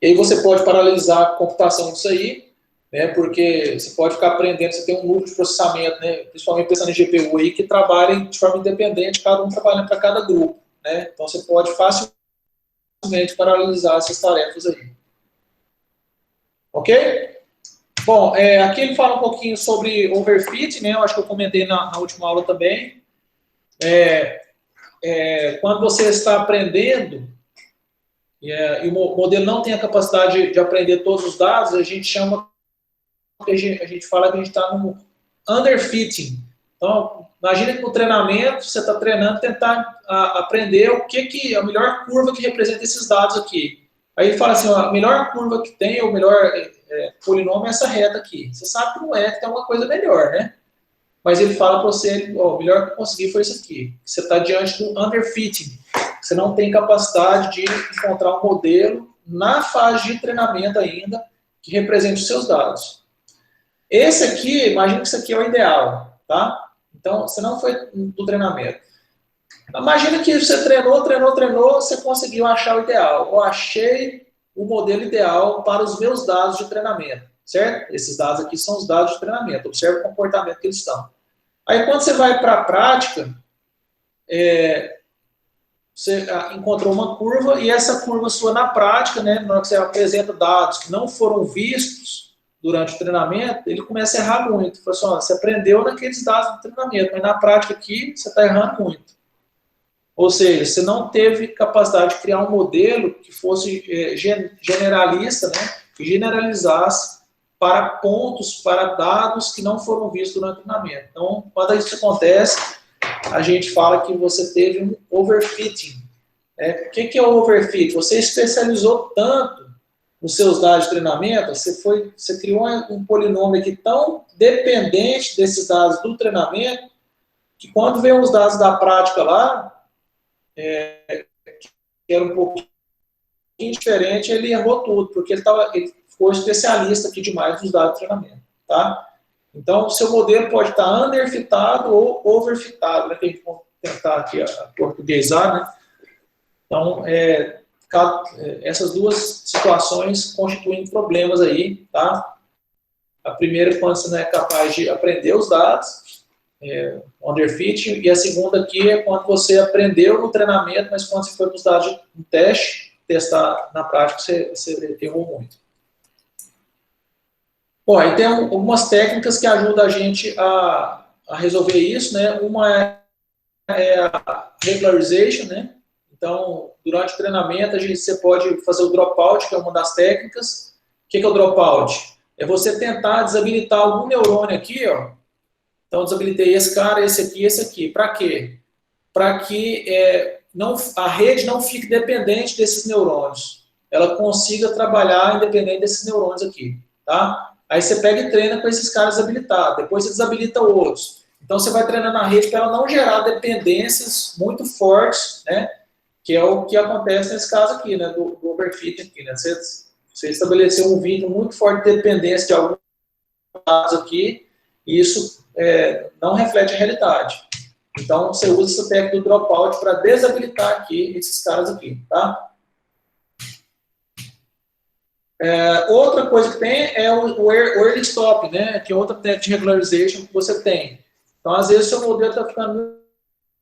E aí você pode paralisar a computação disso aí, né, porque você pode ficar aprendendo, você tem um núcleo de processamento, né, principalmente pensando em GPU aí, que trabalha de forma independente, cada um trabalhando para cada grupo. Né, então você pode facilmente paralisar essas tarefas aí. Ok? Bom, aqui ele fala um pouquinho sobre overfit, né? Eu acho que eu comentei na última aula também. Quando você está aprendendo e o modelo não tem a capacidade de aprender todos os dados, a gente chama, a gente fala que a gente está no underfitting. Então, imagina que no treinamento, você está treinando, tentar aprender o que a melhor curva que representa esses dados aqui. Aí ele fala assim, ó, a melhor curva que tem, o melhor polinômio é essa reta aqui. Você sabe que não é, que tem uma coisa melhor, né? Mas ele fala para você, ó, o melhor que eu consegui foi isso aqui. Você está diante do underfitting. Você não tem capacidade de encontrar um modelo na fase de treinamento ainda que represente os seus dados. Esse aqui, imagina que isso aqui é o ideal, tá? Então, você não foi do treinamento. Imagina que você treinou, você conseguiu achar o ideal. Eu achei o modelo ideal para os meus dados de treinamento, certo? Esses dados aqui são os dados de treinamento. Observe o comportamento que eles estão. Aí, quando você vai para a prática, você encontrou uma curva e essa curva sua na prática, né, na hora que você apresenta dados que não foram vistos durante o treinamento, ele começa a errar muito. Fala assim, ó, você aprendeu naqueles dados do treinamento, mas na prática aqui você está errando muito. Ou seja, você não teve capacidade de criar um modelo que fosse generalista, né, que generalizasse para pontos, para dados que não foram vistos durante o treinamento. Então, quando isso acontece, a gente fala que você teve um overfitting. O que é o overfit? Você especializou tanto nos seus dados de treinamento, você criou um polinômio aqui tão dependente desses dados do treinamento, que quando vem os dados da prática lá, que era um pouquinho diferente, ele errou tudo, porque ele ficou especialista aqui demais nos dados de treinamento. Tá? Então, o seu modelo pode estar underfitado ou overfitado, né? Que a gente vai tentar aqui portuguesar, né? Então, essas duas situações constituem problemas aí, tá? A primeira é quando você não é capaz de aprender os dados, underfitting, e a segunda aqui é quando você aprendeu no treinamento, mas quando você foi para os dados de teste, testar na prática, você errou muito. Bom, aí tem algumas técnicas que ajudam a gente a resolver isso, né? Uma é a regularization, né? Então, durante o treinamento, você pode fazer o dropout, que é uma das técnicas. O que é o dropout? É você tentar desabilitar algum neurônio aqui, ó. Então, desabilitei esse cara, esse aqui, esse aqui. Para quê? Para que a rede não fique dependente desses neurônios. Ela consiga trabalhar independente desses neurônios aqui, tá? Aí você pega e treina com esses caras habilitados. Depois você desabilita outros. Então, você vai treinando a rede para ela não gerar dependências muito fortes, né? Que é o que acontece nesse caso aqui, né? Do overfit aqui, né? Você estabeleceu um vínculo muito forte de dependência de alguns dados aqui, e isso não reflete a realidade. Então, você usa essa técnica do dropout para desabilitar aqui esses caras aqui, tá? Outra coisa que tem é o early stop, né? Que é outra técnica de regularization que você tem. Então, às vezes, o seu modelo está ficando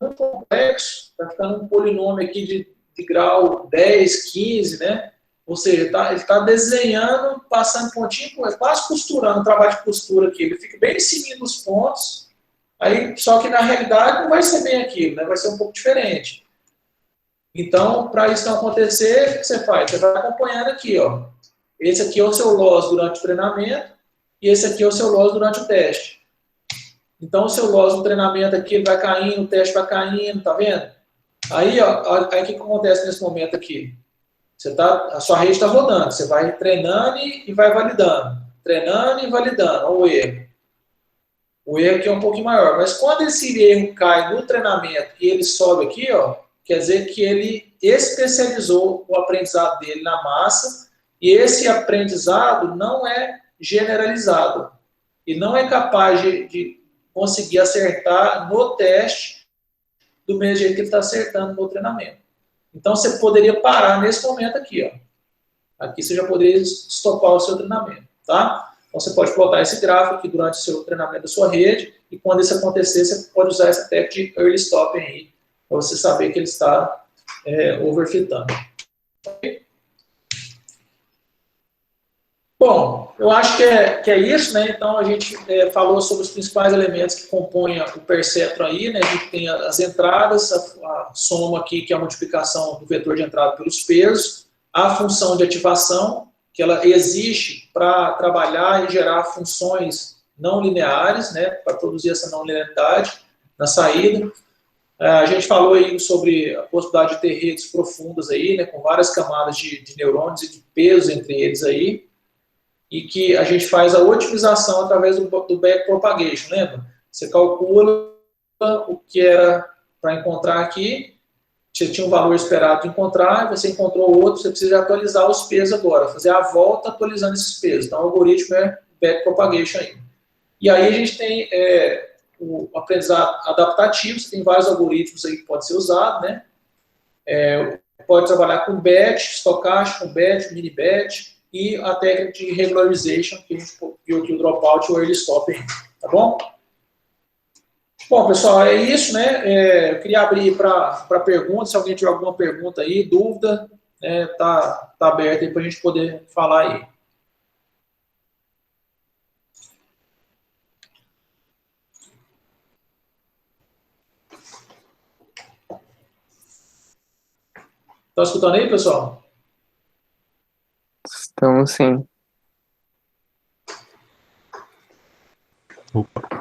muito complexo, está ficando um polinômio aqui de grau 10, 15, né? Ou seja, ele está desenhando, passando pontinho, quase costurando, trabalho de costura aqui. Ele fica bem em cima dos pontos, aí, só que na realidade não vai ser bem aquilo, né? Vai ser um pouco diferente. Então, para isso não acontecer, o que você faz? Você vai acompanhando aqui, ó. Esse aqui é o seu loss durante o treinamento e esse aqui é o seu loss durante o teste. Então, o seu loss no treinamento aqui ele vai caindo, o teste vai caindo, tá vendo? Aí, ó, aí o que acontece nesse momento aqui? A sua rede está rodando, você vai treinando e vai validando. Treinando e validando, olha o erro. O erro aqui é um pouquinho maior, mas quando esse erro cai no treinamento e ele sobe aqui, ó, quer dizer que ele especializou o aprendizado dele na massa e esse aprendizado não é generalizado e não é capaz de conseguir acertar no teste do mesmo jeito que ele está acertando no treinamento. Então, você poderia parar nesse momento aqui, ó. Aqui você já poderia estopar o seu treinamento, tá? Então, você pode plotar esse gráfico aqui durante o seu treinamento da sua rede e quando isso acontecer, você pode usar essa técnica de early stop aí, para você saber que ele está overfitando. Bom, eu acho que é isso, né? Então a gente falou sobre os principais elementos que compõem o perceptro aí, né? A gente tem as entradas, a soma aqui, que é a multiplicação do vetor de entrada pelos pesos, a função de ativação, que ela existe para trabalhar e gerar funções não lineares, né? Para produzir essa não linearidade na saída. A gente falou aí sobre a possibilidade de ter redes profundas aí, né? Com várias camadas de neurônios e de peso entre eles aí, e que a gente faz a otimização através do backpropagation, lembra? Você calcula o que era para encontrar aqui, você tinha um valor esperado de encontrar, você encontrou outro, você precisa atualizar os pesos agora, fazer a volta atualizando esses pesos. Então, o algoritmo é backpropagation aí. E aí a gente tem o aprendizado adaptativo, você tem vários algoritmos aí que pode ser usado, né? Pode trabalhar com batch, estocástico, com batch, mini batch, e a técnica de regularization, que a gente viu aqui o dropout e o early stop aí, tá bom? Bom, pessoal, é isso, né? Eu queria abrir para perguntas, se alguém tiver alguma pergunta aí, dúvida, né, tá aberto aí para a gente poder falar aí. Tá escutando aí, pessoal? Estamos sim. Opa.